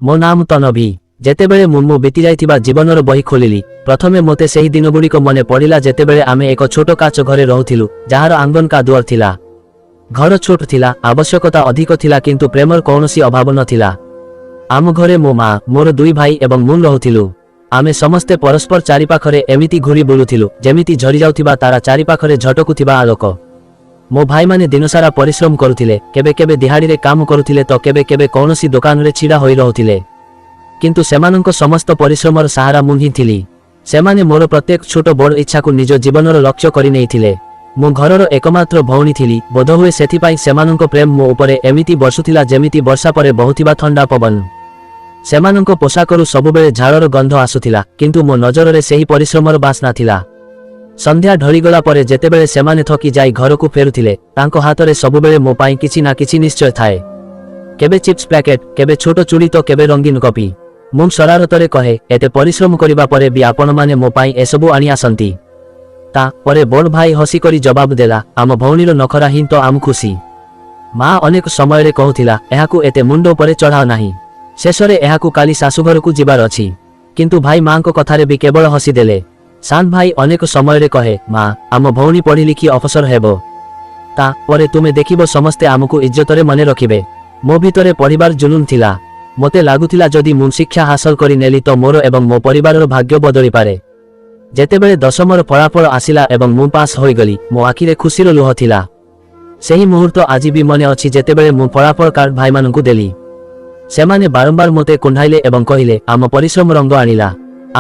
ମୋ ନାମ ତନଭି। ଯେତେବେଳେ ମୁଁ ବିତି ଯାଇଥିବା ଜୀବନର ବହି ଖୋଲିଲି, ପ୍ରଥମେ ମୋତେ ସେହି ଦିନଗୁଡ଼ିକ ମନେ ପଡ଼ିଲା ଯେତେବେଳେ ଆମେ ଏକ ଛୋଟ କାଚ ଘରେ ରହୁଥିଲୁ, ଯାହାର ଆଙ୍ଗନ କାଦୁଅ ଥିଲା। ଘର ଛୋଟ ଥିଲା, ଆବଶ୍ୟକତା ଅଧିକ ଥିଲା, କିନ୍ତୁ ପ୍ରେମର କୌଣସି ଅଭାବ ନଥିଲା। ଆମ ଘରେ ମୋ ମା, ମୋର 2 ଭାଇ ଏବଂ ମୁଁ ରହୁଥିଲୁ। ଆମେ ସମସ୍ତେ ପରସ୍ପର ଚାରିପାଖରେ ଏମିତି ଘୁରି ବୁଲୁଥିଲୁ, ଯେମିତି ଝରିଯାଉଥିବା ତାରା ଚାରିପାଖରେ ଝଟକୁଥିବା ଆଲୋକ। ମୋ ଭାଇମାନେ ଦିନସାରା ପରିଶ୍ରମ କରୁଥିଲେ, କେବେ କେବେ ଦିହାଡ଼ିରେ କାମ କରୁଥିଲେ ତ କେବେ କେବେ କୌଣସି ଦୋକାନରେ ଛିଡ଼ା ହୋଇ ରହୁଥିଲେ। କିନ୍ତୁ ସେମାନଙ୍କ ସମସ୍ତ ପରିଶ୍ରମର ସାହାରା ମୁଁ ହିଁ ଥିଲି। ସେମାନେ ମୋର ପ୍ରତ୍ୟେକ ଛୋଟ ବଡ଼ ଇଚ୍ଛାକୁ ନିଜ ଜୀବନର ଲକ୍ଷ୍ୟ କରି ନେଇଥିଲେ। ମୁଁ ଘରର ଏକମାତ୍ର ଭଉଣୀ ଥିଲି, ବୋଧହୁଏ ସେଥିପାଇଁ ସେମାନଙ୍କ ପ୍ରେମ ମୋ ଉପରେ ଏମିତି ବର୍ଷୁଥିଲା ଯେମିତି ବର୍ଷା ପରେ ବହୁଥିବା ଥଣ୍ଡା ପବନ। ସେମାନଙ୍କ ପୋଷାକରୁ ସବୁବେଳେ ଝାଳର ଗନ୍ଧ ଆସୁଥିଲା, କିନ୍ତୁ ମୋ ନଜରରେ ସେହି ପରିଶ୍ରମର ବାସ୍ନା ଥିଲା। ସନ୍ଧ୍ୟା ଢଳିଗଲା ପରେ ଯେତେବେଳେ ସେମାନେ ଥକି ଯାଇ ଘରକୁ ଫେରୁଥିଲେ, ତାଙ୍କ ହାତରେ ସବୁବେଳେ ମୋ ପାଇଁ କିଛି ନା କିଛି ନିଶ୍ଚୟ ଥାଏ। କେବେ ଚିପ୍ସ ପ୍ୟାକେଟ, କେବେ ଛୋଟ ଚୁଡ଼ି ତ କେବେ ରଙ୍ଗୀନ କପି। ମୁଁ ଶରାରତରେ କହେ, ଏତେ ପରିଶ୍ରମ କରିବା ପରେ ବି ଆପଣମାନେ ମୋ ପାଇଁ ଏସବୁ ଆଣି ଆସନ୍ତି। ତା ପରେ ବଡ଼ ଭାଇ ହସିକରି ଜବାବ ଦେଲା, ଆମ ଭଉଣୀର ନଖରା ହିଁ ତ ଆମ ଖୁସି। ମା ଅନେକ ସମୟରେ କହୁଥିଲା, ଏହାକୁ ଏତେ ମୁଣ୍ଡ ଉପରେ ଚଢ଼ାଅ ନାହିଁ। ଶେଷରେ ଏହାକୁ କାଲି ଶାଶୁଘରକୁ ଯିବାର ଅଛି। କିନ୍ତୁ ଭାଇ ମାଙ୍କ କଥାରେ ବି କେବଳ ହସିଦେଲେ। ସାନ ଭାଇ ଅନେକ ସମୟରେ କହେ, ମା, ଆମ ଭଉଣୀ ପଢ଼ି ଲିଖି ଅଫସର ହେବ। ତା ପରେ ତୁମେ ଦେଖିବ ସମସ୍ତେ ଆମକୁ ଇଜ୍ଜତରେ ମନେ ରଖିବେ। ମୋ ଭିତରେ ପଢ଼ିବାର ଜୁନୁନ ଥିଲା। ମୋତେ ଲାଗୁଥିଲା ଯଦି ମୁଁ ଶିକ୍ଷା ହାସଲ କରି ନେଲି ତ ମୋର ଏବଂ ମୋ ପରିବାରର ଭାଗ୍ୟ ବଦଳିପାରେ। ଯେତେବେଳେ 10ମର ଫଳାଫଳ ଆସିଲା ଏବଂ ମୁଁ ପାସ୍ ହୋଇଗଲି, ମୋ ଆଖିରେ ଖୁସିର ଲୁହ ଥିଲା। ସେହି ମୁହୂର୍ତ୍ତ ଆଜି ବି ମନେ ଅଛି ଯେତେବେଳେ ମୁଁ ଫଳାଫଳ କାର୍ଡ ଭାଇମାନଙ୍କୁ ଦେଲି। ସେମାନେ ବାରମ୍ବାର ମୋତେ କୁଣ୍ଢାଇଲେ ଏବଂ କହିଲେ, ଆମ ପରିଶ୍ରମ ରଙ୍ଗ ଆଣିଲା।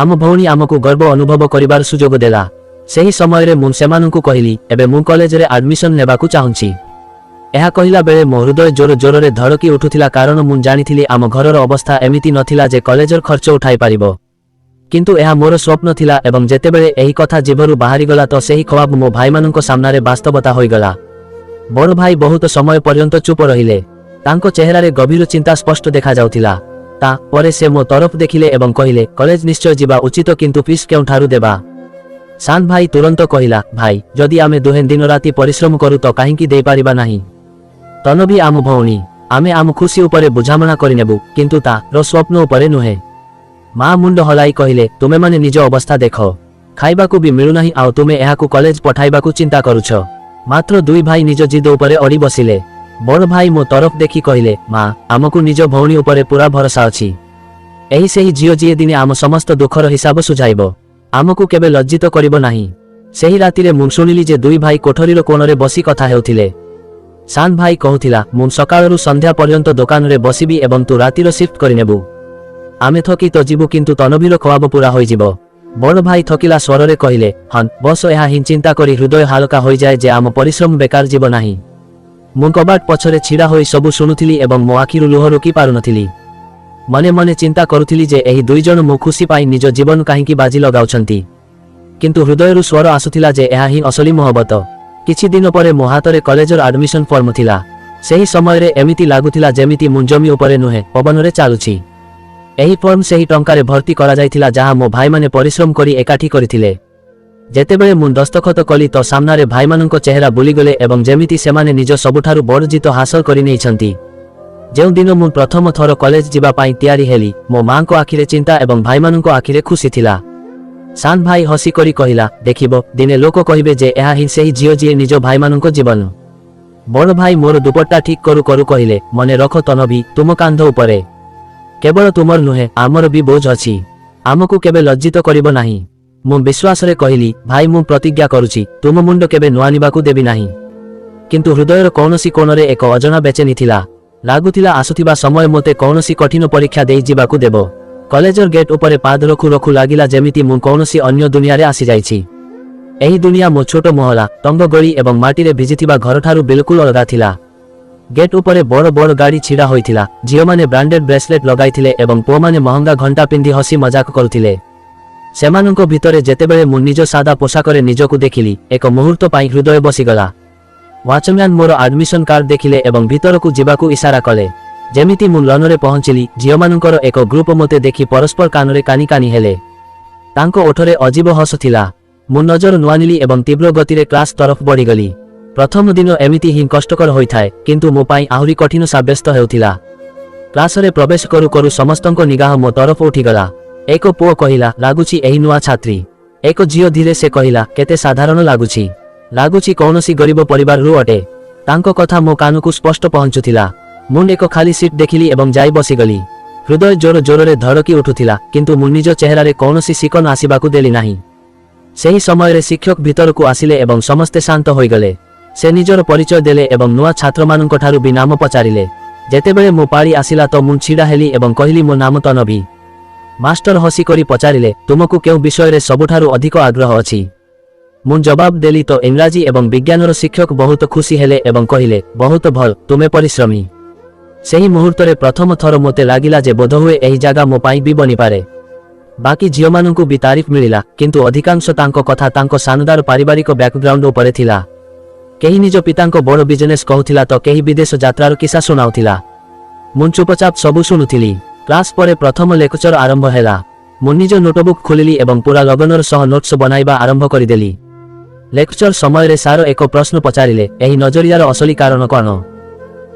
ଆମ ଭଉଣୀ ଆମକୁ ଗର୍ବ ଅନୁଭବ କରିବାର ସୁଯୋଗ ଦେଲା। ସେହି ସମୟରେ ମୁଁ ସେମାନଙ୍କୁ କହିଲି, ଏବେ ମୁଁ କଲେଜରେ ଆଡମିସନ ନେବାକୁ ଚାହୁଁଛି। ଏହା କହିଲା ବେଳେ ମୋ ହୃଦୟ ଜୋର ଜୋରରେ ଧଡ଼କି ଉଠୁଥିଲା, କାରଣ ମୁଁ ଜାଣିଥିଲି ଆମ ଘରର ଅବସ୍ଥା ଏମିତି ନଥିଲା ଯେ କଲେଜର ଖର୍ଚ୍ଚ ଉଠାଇ ପାରିବ। କିନ୍ତୁ ଏହା ମୋର ସ୍ୱପ୍ନ ଥିଲା ଏବଂ ଯେତେବେଳେ ଏହି କଥା ଜିଭରୁ ବାହାରିଗଲା ତ ସେହି ଖୱାବ ମୋ ଭାଇମାନଙ୍କ ସାମ୍ନାରେ ବାସ୍ତବତା ହୋଇଗଲା। ବଡ଼ ଭାଇ ବହୁତ ସମୟ ପର୍ଯ୍ୟନ୍ତ ଚୁପ ରହିଲେ। ତାଙ୍କ ଚେହେରାରେ ଗଭୀର ଚିନ୍ତା ସ୍ପଷ୍ଟ ଦେଖାଯାଉଥିଲା। ତା ପରେ ସେ ମୋ ତରଫ ଦେଖିଲେ ଏବଂ କହିଲେ, କଲେଜ ନିଶ୍ଚୟ ଯିବା ଉଚିତ, କିନ୍ତୁ ଫିସ୍ କେଉଁଠାରୁ ଦେବା? ସାନ ଭାଇ ତୁରନ୍ତ କହିଲା, ଭାଇ, ଯଦି ଆମେ ଦୁହେଁ ଦିନ ରାତି ପରିଶ୍ରମ କରୁ ତ କାହିଁକି ଦେଇପାରିବା ନାହିଁ? ତନଭି ଆମ ଭଉଣୀ। ଆମେ ଆମ ଖୁସି ଉପରେ ବୁଝାମଣା କରିନେବୁ, କିନ୍ତୁ ତାର ସ୍ୱପ୍ନ ଉପରେ ନୁହେଁ। ମା ମୁଣ୍ଡ ହଲାଇ କହିଲେ, ତୁମେମାନେ ନିଜ ଅବସ୍ଥା ଦେଖ। ଖାଇବାକୁ ବି ମିଳୁନାହିଁ ଆଉ ତୁମେ ଏହାକୁ କଲେଜ ପଠାଇବାକୁ ଚିନ୍ତା କରୁଛ। ମାତ୍ର 2 ଭାଇ ନିଜ ଜିଦ ଉପରେ ଅଡ଼ି ବସିଲେ। ବଡ଼ ଭାଇ ମୋ ତରଫ ଦେଖି କହିଲେ, ମା, ଆମକୁ ନିଜ ଭଉଣୀ ଉପରେ ପୁରା ଭରସା ଅଛି। ଏହି ସେହି ଝିଅ ଯିଏ ଦିନେ ଆମ ସମସ୍ତ ଦୁଃଖର ହିସାବ ସୁଝାଇବ। ଆମକୁ କେବେ ଲଜ୍ଜିତ କରିବ ନାହିଁ। ସେହି ରାତିରେ ମୁଁ ଶୁଣିଲି ଯେ 2 ଭାଇ କୋଠରୀର କୋଣରେ ବସି କଥା ହେଉଥିଲେ। ସାନ ଭାଇ କହୁଥିଲା, ମୁଁ ସକାଳରୁ ସନ୍ଧ୍ୟା ପର୍ଯ୍ୟନ୍ତ ଦୋକାନରେ ବସିବି ଏବଂ ତୁ ରାତିର ସିଫ୍ଟ କରିନେବୁ। ଆମେ ଥକି ତ ଯିବୁ, କିନ୍ତୁ ତନଭୀର ଖୱାବ ପୁରା ହୋଇଯିବ। ବଡ଼ ଭାଇ ଥକିଲା ସ୍ୱରରେ କହିଲେ, ହଁ ବସ, ଏହା ହିଁ ଚିନ୍ତା କରି ହୃଦୟ ହାଲକା ହୋଇଯାଏ ଯେ ଆମ ପରିଶ୍ରମ ବେକାର ଯିବ ନାହିଁ। ମୁଁ କବାଟ ପଛରେ ଛିଡ଼ା ହୋଇ ସବୁ ଶୁଣୁଥିଲି ଏବଂ ମୋ ଆଖିରୁ ଲୁହ ରୋକି ପାରୁନଥିଲି। ମନେ ମନେ ଚିନ୍ତା କରୁଥିଲି ଯେ ଏହି 2 ଜଣ ମୋ ଖୁସି ପାଇଁ ନିଜ ଜୀବନ କାହିଁକି ବାଜି ଲଗାଉଛନ୍ତି। କିନ୍ତୁ ହୃଦୟରୁ ସ୍ୱର ଆସୁଥିଲା ଯେ ଏହା ହିଁ ଅସଲି ମୋହବତ। କିଛି ଦିନ ପରେ ମୋ ହାତରେ କଲେଜର ଆଡମିସନ ଫର୍ମ ଥିଲା। ସେହି ସମୟରେ ଏମିତି ଲାଗୁଥିଲା ଯେମିତି ମୁଁ ଜମି ଉପରେ ନୁହେଁ, ପବନରେ ଚାଲୁଛି। ଏହି ଫର୍ମ ସେହି ଟଙ୍କାରେ ଭର୍ତ୍ତି କରାଯାଇଥିଲା ଯାହା ମୋ ଭାଇମାନେ ପରିଶ୍ରମ କରି ଏକାଠି କରିଥିଲେ। ଯେତେବେଳେ ମୁଁ ଦସ୍ତଖତ କଲି ତ ସାମ୍ନାରେ ଭାଇମାନଙ୍କ ଚେହେରା ବୁଲିଗଲେ ଏବଂ ଯେମିତି ସେମାନେ ନିଜ ସବୁଠାରୁ ବଡ଼ ଜିତ ହାସଲ କରି ନେଇଛନ୍ତି। ଯେଉଁଦିନ ମୁଁ ପ୍ରଥମ ଥର କଲେଜ ଯିବା ପାଇଁ ତିଆରି ହେଲି, ମୋ ମାଙ୍କ ଆଖିରେ ଚିନ୍ତା ଏବଂ ଭାଇମାନଙ୍କ ଆଖିରେ ଖୁସି ଥିଲା। ସାନ ଭାଇ ହସିକରି କହିଲା, ଦେଖିବ, ଦିନେ ଲୋକ କହିବେ ଯେ ଏହା ହିଁ ସେହି ଝିଅ ଯିଏ ନିଜ ଭାଇମାନଙ୍କ ଜୀବନ। ବଡ଼ ଭାଇ ମୋର ଦୁପଟ୍ଟା ଠିକ୍ କରୁ କରୁ କହିଲେ, ମନେ ରଖ ତନଭି, ତୁମ କାନ୍ଧ ଉପରେ କେବଳ ତୁମର ନୁହେଁ, ଆମର ବି ବୋଝ ଅଛି। ଆମକୁ କେବେ ଲଜ୍ଜିତ କରିବ ନାହିଁ। ମୁଁ ବିଶ୍ୱାସରେ କହିଲି, ଭାଇ, ମୁଁ ପ୍ରତିଜ୍ଞା କରୁଛି, ତୁମ ମୁଣ୍ଡ କେବେ ନୁଆଁଣିବାକୁ ଦେବି ନାହିଁ। କିନ୍ତୁ ହୃଦୟର କୌଣସି କୋଣରେ ଏକ ଅଜଣା ବେଚେନି ଥିଲା। ଲାଗୁଥିଲା ଆସୁଥିବା ସମୟ ମୋତେ କୌଣସି କଠିନ ପରୀକ୍ଷା ଦେଇ ଯିବାକୁ ଦେବ। କଲେଜର ଗେଟ୍ ଉପରେ ପାଦ ରଖୁ ରଖୁ ଲାଗିଲା ଯେମିତି ମୁଁ କୌଣସି ଅନ୍ୟ ଦୁନିଆରେ ଆସିଯାଇଛି। ଏହି ଦୁନିଆ ମୋ ଛୋଟ ମହଲା, ତଙ୍ଗ ଗଳି ଏବଂ ମାଟିରେ ଭିଜିଥିବା ଘରଠାରୁ ବିଲକୁଲ ଅଲଗା ଥିଲା। ଗେଟ୍ ଉପରେ ବଡ଼ ବଡ଼ ଗାଡ଼ି ଛିଡ଼ା ହୋଇଥିଲା। ଝିଅମାନେ ବ୍ରାଣ୍ଡେଡ୍ ବ୍ରେସଲେଟ୍ ଲଗାଇଥିଲେ ଏବଂ ପୁଅମାନେ ମହଙ୍ଗା ଘଣ୍ଟା ପିନ୍ଧି ହସି ମଜାକ କରୁଥିଲେ। ସେମାନଙ୍କ ଭିତରେ ଯେତେବେଳେ ମୁଁ ନିଜ ସାଦା ପୋଷାକରେ ନିଜକୁ ଦେଖିଲି, ଏକ ମୁହୂର୍ତ୍ତ ପାଇଁ ହୃଦୟ ବସିଗଲା। ୱାଚମ୍ୟାନ୍ ମୋର ଆଡମିସନ କାର୍ଡ ଦେଖିଲେ ଏବଂ ଭିତରକୁ ଯିବାକୁ ଇସାରା କଲେ। ଯେମିତି ମୁଁ ଲନରେ ପହଞ୍ଚିଲି, ଝିଅମାନଙ୍କର ଏକ ଗ୍ରୁପ ମୋତେ ଦେଖି ପରସ୍ପର କାନରେ କାନି କାନି ହେଲେ। ତାଙ୍କ ଓଠରେ ଅଜୀବ ହସ ଥିଲା। ମୁଁ ନଜର ନୁଆଁଣିଲି ଏବଂ ତୀବ୍ର ଗତିରେ କ୍ଲାସ୍ ତରଫ ବଢ଼ିଗଲି। ପ୍ରଥମ ଦିନ ଏମିତି ହିଁ କଷ୍ଟକର ହୋଇଥାଏ, କିନ୍ତୁ ମୋ ପାଇଁ ଆହୁରି କଠିନ ସାବ୍ୟସ୍ତ ହେଉଥିଲା। କ୍ଲାସରେ ପ୍ରବେଶ କରୁ କରୁ ସମସ୍ତଙ୍କ ନିଗାହ ମୋ ତରଫ ଉଠିଗଲା। ଏକ ପୁଅ କହିଲା, ଲାଗୁଛି ଏହି ନୂଆ ଛାତ୍ରୀ। ଏକ ଝିଅ ଧୀରେ ସେ କହିଲା, କେତେ ସାଧାରଣ ଲାଗୁଛି। ଲାଗୁଛି କୌଣସି ଗରିବ ପରିବାରରୁ ଅଟେ। ତାଙ୍କ କଥା ମୋ କାନକୁ ସ୍ପଷ୍ଟ ପହଞ୍ଚୁଥିଲା। ମୁଁ ଏକ ଖାଲି ସିଟ୍ ଦେଖିଲି ଏବଂ ଯାଇ ବସିଗଲି। ହୃଦୟ ଜୋର ଜୋରରେ ଧଡ଼କି ଉଠୁଥିଲା, କିନ୍ତୁ ମୁଁ ନିଜ ଚେହେରାରେ କୌଣସି ଶିକନ ଆସିବାକୁ ଦେଲି ନାହିଁ। ସେହି ସମୟରେ ଶିକ୍ଷକ ଭିତରକୁ ଆସିଲେ ଏବଂ ସମସ୍ତେ ଶାନ୍ତ ହୋଇଗଲେ। ସେ ନିଜର ପରିଚୟ ଦେଲେ ଏବଂ ନୂଆ ଛାତ୍ରମାନଙ୍କଠାରୁ ବି ନାମ ପଚାରିଲେ। ଯେତେବେଳେ ମୋ ପାଳି ଆସିଲା ତ ମୁଁ ଛିଡ଼ା ହେଲି ଏବଂ କହିଲି, ମୋ ନାମ ତନଭି। ମାଷ୍ଟର ହସି କରି ପଚାରିଲେ, ତୁମକୁ କେଉଁ ବିଷୟରେ ସବୁଠାରୁ ଅଧିକ ଆଗ୍ରହ ଅଛି? ମୁଁ ଜବାବ ଦେଲି ତ ଇଂରାଜୀ ଏବଂ ବିଜ୍ଞାନର। ଶିକ୍ଷକ ବହୁତ ଖୁସି ହେଲେ ଏବଂ କହିଲେ, ବହୁତ ଭଲ, ତୁମେ ପରିଶ୍ରମୀ। ସେହି ମୁହୂର୍ତ୍ତରେ ପ୍ରଥମ ଥର ମୋତେ ଲାଗିଲା ଯେ ବୋଧହୁଏ ଏହି ଜାଗା ମୋ ପାଇଁ ବି ବନିପାରେ। ବାକି ଝିଅମାନଙ୍କୁ ବି ତାରିଫ ମିଳିଲା, କିନ୍ତୁ ଅଧିକାଂଶ ତାଙ୍କ କଥା ତାଙ୍କ ଶାନଦାର ପାରିବାରିକ ବ୍ୟାକଗ୍ରାଉଣ୍ଡ ଉପରେ ଥିଲା। କେହି ନିଜ ପିତାଙ୍କ ବଡ଼ ବିଜନେସ୍ କହୁଥିଲା ତ କେହି ବିଦେଶ ଯାତ୍ରାର କିସା ଶୁଣାଉଥିଲା। ମୁଁ ଚୁପଚାପ ସବୁ ଶୁଣୁଥିଲି। କ୍ଲାସ୍ ପରେ ପ୍ରଥମ ଲେକ୍ଚର ଆରମ୍ଭ ହେଲା। ମୁଁ ନିଜ ନୋଟବୁକ୍ ଖୋଲିଲି ଏବଂ ପୁରା ଲଗନର ସହ ନୋଟ୍ସ ବନାଇବା ଆରମ୍ଭ କରିଦେଲି। ଲେକ୍ଚର ସମୟରେ ସାର ଏକ ପ୍ରଶ୍ନ ପଚାରିଲେ, ଏହି ନଜରିଆର ଅସଲି କାରଣ କ'ଣ?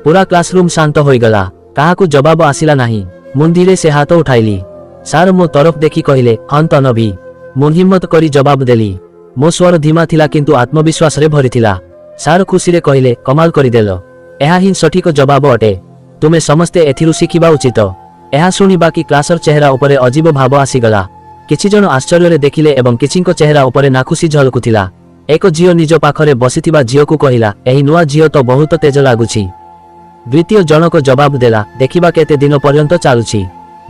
ପୁରା କ୍ଲାସରୁମ୍ ଶାନ୍ତ ହୋଇଗଲା। କାହାକୁ ଜବାବ ଆସିଲା ନାହିଁ। ମୁଁ ଧୀରେ ସେ ହାତ ଉଠାଇଲି। ସାର ମୋ ତରଫ ଦେଖି କହିଲେ, ହଁ ତନଭି। ମୁଁ ହିମ୍ମତ କରି ଜବାବ ଦେଲି। ମୋ ସ୍ୱର ଧିମା ଥିଲା କିନ୍ତୁ ଆତ୍ମବିଶ୍ୱାସରେ ଭରିଥିଲା। ସାର ଖୁସିରେ କହିଲେ, କମାଲ କରିଦେଲ। ଏହା ହିଁ ସଠିକ ଜବାବ ଅଟେ। ତୁମେ ସମସ୍ତେ ଏଥିରୁ ଶିଖିବା ଉଚିତ। ଏହା ଶୁଣି ବାକି କ୍ଲାସର ଚେହେରା ଉପରେ ଅଜୀବ ଭାବ ଆସିଗଲା। କିଛି ଜଣ ଆଶ୍ଚର୍ଯ୍ୟରେ ଦେଖିଲେ ଏବଂ କିଛିଙ୍କ ଚେହେରା ଉପରେ ନାଖୁସି ଝଲକୁଥିଲା। ଏକ ଝିଅ ନିଜ ପାଖରେ ବସିଥିବା ଝିଅକୁ କହିଲା, ଏହି ନୂଆ ଝିଅ ତ ବହୁତ ତେଜ ଲାଗୁଛି। ଦ୍ୱିତୀୟ ଜଣକ ଜବାବ ଦେଲା, ଦେଖିବା କେତେ ଦିନ ପର୍ଯ୍ୟନ୍ତ ଚାଲୁଛି।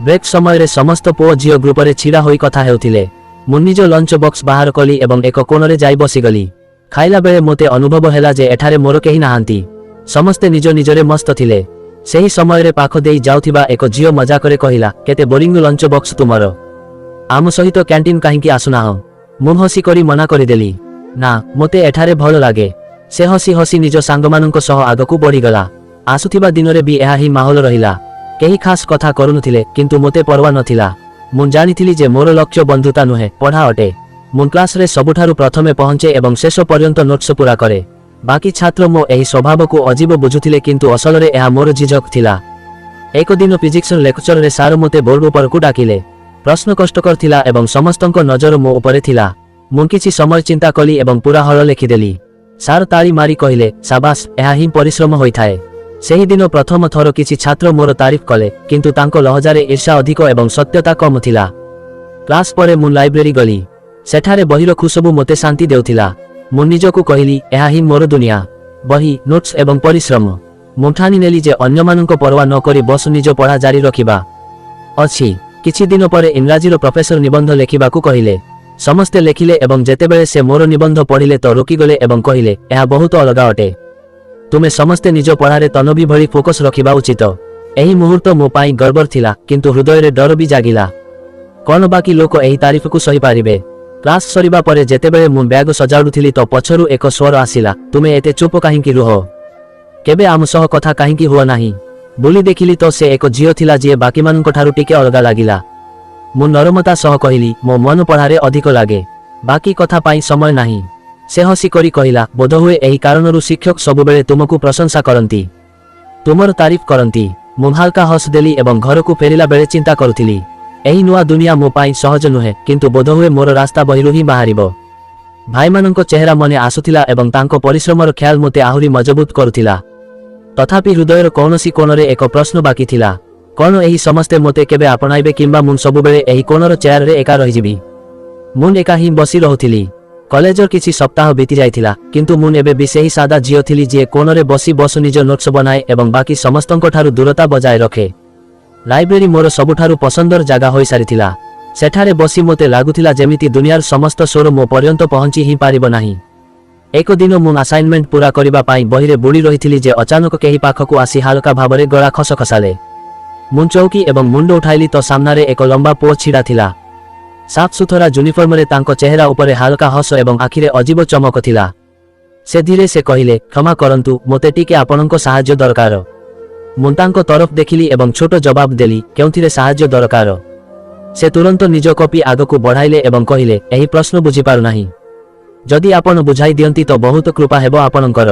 ବ୍ରେକ୍ ସମୟରେ ସମସ୍ତ ପୁଅ ଝିଅ ଗ୍ରୁପରେ ଛିଡ଼ା ହୋଇ କଥା ହେଉଥିଲେ। ମୁଁ ନିଜ ଲଞ୍ଚ ବକ୍ସ ବାହାର କଲି ଏବଂ ଏକ କୋଣରେ ଯାଇ ବସିଗଲି। ଖାଇଲା ବେଳେ ମୋତେ ଅନୁଭବ ହେଲା ଯେ ଏଠାରେ ମୋର କେହି ନାହାନ୍ତି। ସମସ୍ତେ ନିଜ ନିଜରେ ମସ୍ତ ଥିଲେ। ସେହି ସମୟରେ ପାଖ ଦେଇ ଯାଉଥିବା ଏକ ଝିଅ ମଜାକରେ କହିଲା, କେତେ ବୋରିଂ ଲଞ୍ଚ ବକ୍ସ ତୁମର। ଆମ ସହିତ କ୍ୟାଣ୍ଟିନ୍ କାହିଁକି ଆସୁନାହଁ? ମୁଁ ହସି କରି ମନା କରିଦେଲି। ନା, ମୋତେ ଏଠାରେ ଭଲ ଲାଗେ। ସେ ହସି ହସି ନିଜ ସାଙ୍ଗମାନଙ୍କ ସହ ଆଗକୁ ବଢ଼ିଗଲା। ଆସୁଥିବା ଦିନରେ ବି ଏହା ହିଁ ମାହୋଲ ରହିଲା। କେହି ଖାସ୍ କଥା କରୁନଥିଲେ, କିନ୍ତୁ ମୋତେ ପରୱା ନଥିଲା। ମୁଁ ଜାଣିଥିଲି ଯେ ମୋର ଲକ୍ଷ୍ୟ ବନ୍ଧୁତା ନୁହେଁ, ପଢ଼ା ଅଟେ। ମୁଁ କ୍ଲାସରେ ସବୁଠାରୁ ପ୍ରଥମେ ପହଞ୍ଚେ ଏବଂ ଶେଷ ପର୍ଯ୍ୟନ୍ତ ନୋଟ୍ସ ପୂରା କରେ। ବାକି ଛାତ୍ର ମୋ ଏହି ସ୍ୱଭାବକୁ ଅଜୀବ ବୁଝୁଥିଲେ, କିନ୍ତୁ ଅସଲରେ ଏହା ମୋର ଝିଝକ ଥିଲା। ଏକ ଦିନ ଫିଜିକ୍ସର ଲେକ୍ଚରରେ ସାର ମୋତେ ବୋର୍ଡ ଉପରକୁ ଡାକିଲେ। ପ୍ରଶ୍ନ କଷ୍ଟକର ଥିଲା ଏବଂ ସମସ୍ତଙ୍କ ନଜର ମୋ ଉପରେ ଥିଲା। ମୁଁ କିଛି ସମୟ ଚିନ୍ତା କଲି ଏବଂ ପୁରା ହଳ ଲେଖିଦେଲି। ସାର ତାଳି ମାରି କହିଲେ, ସାବାସ୍, ଏହା ହିଁ ପରିଶ୍ରମ ହୋଇଥାଏ। ସେହିଦିନ ପ୍ରଥମ ଥର କିଛି ଛାତ୍ର ମୋର ତାରିଫ କଲେ, କିନ୍ତୁ ତାଙ୍କ ଲହଜାରେ ଈର୍ଷା ଅଧିକ ଏବଂ ସତ୍ୟତା କମ୍ ଥିଲା। କ୍ଲାସ୍ ପରେ ମୁଁ ଲାଇବ୍ରେରୀ ଗଲି। ସେଠାରେ ବହିର ଖୁସବୁ ମୋତେ ଶାନ୍ତି ଦେଉଥିଲା। ମୁଁ ନିଜକୁ କହିଲି, ଏହା ହିଁ ମୋର ଦୁନିଆ। ବହି, ନୋଟ୍ସ ଏବଂ ପରିଶ୍ରମ। ମୁଁ ଠାନି ନେଲି ଯେ ଅନ୍ୟମାନଙ୍କ ପରୱା ନ କରି ବସ ନିଜ ପଢ଼ା ଜାରି ରଖିବା ଅଛି। କିଛି ଦିନ ପରେ ଇଂରାଜୀର ପ୍ରଫେସର ନିବନ୍ଧ ଲେଖିବାକୁ କହିଲେ। ସମସ୍ତେ ଲେଖିଲେ ଏବଂ ଯେତେବେଳେ ସେ ମୋର ନିବନ୍ଧ ପଢ଼ିଲେ ତ ରୋକିଗଲେ ଏବଂ କହିଲେ, ଏହା ବହୁତ ଅଲଗା ଅଟେ। ତୁମେ ସମସ୍ତେ ନିଜ ପଢ଼ାରେ ତନଭି ଭଳି ଫୋକସ୍ ରଖିବା ଉଚିତ। ଏହି ମୁହୂର୍ତ୍ତ ମୋ ପାଇଁ ଗର୍ବର ଥିଲା, କିନ୍ତୁ ହୃଦୟରେ ଡର ବି ଜାଗିଲା। କ'ଣ ବାକି ଲୋକ ଏହି ତାରିଫକୁ ସହିପାରିବେ? କ୍ଲାସ୍ ସରିବା ପରେ ଯେତେବେଳେ ମୁଁ ବ୍ୟାଗ ସଜାଡୁଥିଲି ତ ପଛରୁ ଏକ ସ୍ୱର ଆସିଲା, ତୁମେ ଏତେ ଚୁପ କାହିଁକି ରୁହ? କେବେ ଆମ ସହ କଥା କାହିଁକି ହୁଅ ନାହିଁ? ବୁଲି ଦେଖିଲି ତ ସେ ଏକ ଝିଅ ଥିଲା ଯିଏ ବାକିମାନଙ୍କଠାରୁ ଟିକେ ଅଲଗା ଲାଗିଲା। ମୁଁ ନରମତା ସହ କହିଲି, ମୋ ମନ ପଢ଼ାରେ ଅଧିକ ଲାଗେ। ବାକି କଥା ପାଇଁ ସମୟ ନାହିଁ। ସେ ହସି କରି କହିଲା, ବୋଧହୁଏ ଏହି କାରଣରୁ ଶିକ୍ଷକ ସବୁବେଳେ ତୁମକୁ ପ୍ରଶଂସା କରନ୍ତି, ତୁମର ତାରିଫ କରନ୍ତି। ମୁଁ ହାଲକା ହସ ଦେଲି ଏବଂ ଘରକୁ ଫେରିଲା ବେଳେ ଚିନ୍ତା କରୁଥିଲି, ଏହି ନୂଆ ଦୁନିଆ ମୋ ପାଇଁ ସହଜ ନୁହେଁ, କିନ୍ତୁ ବୋଧହୁଏ ମୋର ରାସ୍ତା ବହିରୁ ହିଁ ବାହାରିବ। ଭାଇମାନଙ୍କ ଚେହେରା ମନେ ଆସୁଥିଲା ଏବଂ ତାଙ୍କ ପରିଶ୍ରମର ଖ୍ୟାଲ ମୋତେ ଆହୁରି ମଜବୁତ କରୁଥିଲା। ତଥାପି ହୃଦୟର କୌଣସି କୋଣରେ ଏକ ପ୍ରଶ୍ନ ବାକି ଥିଲା, କ'ଣ ଏହି ସମସ୍ତେ ମୋତେ କେବେ ଆପଣାଇବେ କିମ୍ବା ମୁଁ ସବୁବେଳେ ଏହି କୋଣର ଚେୟାରରେ ଏକା ରହିଯିବି? ମୁଁ ଏକା ହିଁ ବସି ରହୁଥିଲି। କଲେଜର କିଛି ସପ୍ତାହ ବିତି ଯାଇଥିଲା, କିନ୍ତୁ ମୁଁ ଏବେ ବି ସେହି ସାଦା ଝିଅ ଥିଲି ଯିଏ କୋଣରେ ବସି ନିଜ ନୋଟ୍ସ ବନାଏ ଏବଂ ବାକି ସମସ୍ତଙ୍କଠାରୁ ଦୂରତା ବଜାୟ ରଖେ। ଲାଇବ୍ରେରୀ ମୋର ସବୁଠାରୁ ପସନ୍ଦର ଜାଗା ହୋଇସାରିଥିଲା। ସେଠାରେ ବସି ମୋତେ ଲାଗୁଥିଲା ଯେମିତି ଦୁନିଆର ସମସ୍ତ ସ୍ୱର ମୋ ପର୍ଯ୍ୟନ୍ତ ପହଞ୍ଚି ହିଁ ପାରିବ ନାହିଁ। ଏକ ଦିନ ମୁଁ ଆସାଇନମେଣ୍ଟ ପୂରା କରିବା ପାଇଁ ବହିରେ ବୁଡ଼ି ରହିଥିଲି ଯେ ଅଚାନକ କେହି ପାଖକୁ ଆସି ହାଲକା ଭାବରେ ଗଳା ଖସଖସାଲେ। ମୁଁ ଚୌକି ଏବଂ ମୁଣ୍ଡ ଉଠାଇଲି ତ ସାମ୍ନାରେ ଏକ ଲମ୍ବା ପୁଅ ଛିଡ଼ା ଥିଲା। ସାଫସୁତରା ୟୁନିଫର୍ମରେ ତାଙ୍କ ଚେହେରା ଉପରେ ହାଲକା ହସ ଏବଂ ଆଖିରେ ଅଜୀବ ଚମକ ଥିଲା। ସେ ଧୀରେ ସେ କହିଲେ, କ୍ଷମା କରନ୍ତୁ, ମୋତେ ଟିକେ ଆପଣଙ୍କ ସାହାଯ୍ୟ ଦରକାର। ମୁଁ ତାଙ୍କ ତରଫ ଦେଖିଲି ଏବଂ ଛୋଟ ଜବାବ ଦେଲି, କେଉଁଥିରେ ସାହାଯ୍ୟ ଦରକାର? ସେ ତୁରନ୍ତ ନିଜ କପି ଆଗକୁ ବଢ଼ାଇଲେ ଏବଂ କହିଲେ, ଏହି ପ୍ରଶ୍ନ ବୁଝିପାରୁନାହିଁ। ଯଦି ଆପଣ ବୁଝାଇ ଦିଅନ୍ତି ତ ବହୁତ କୃପା ହେବ ଆପଣଙ୍କର।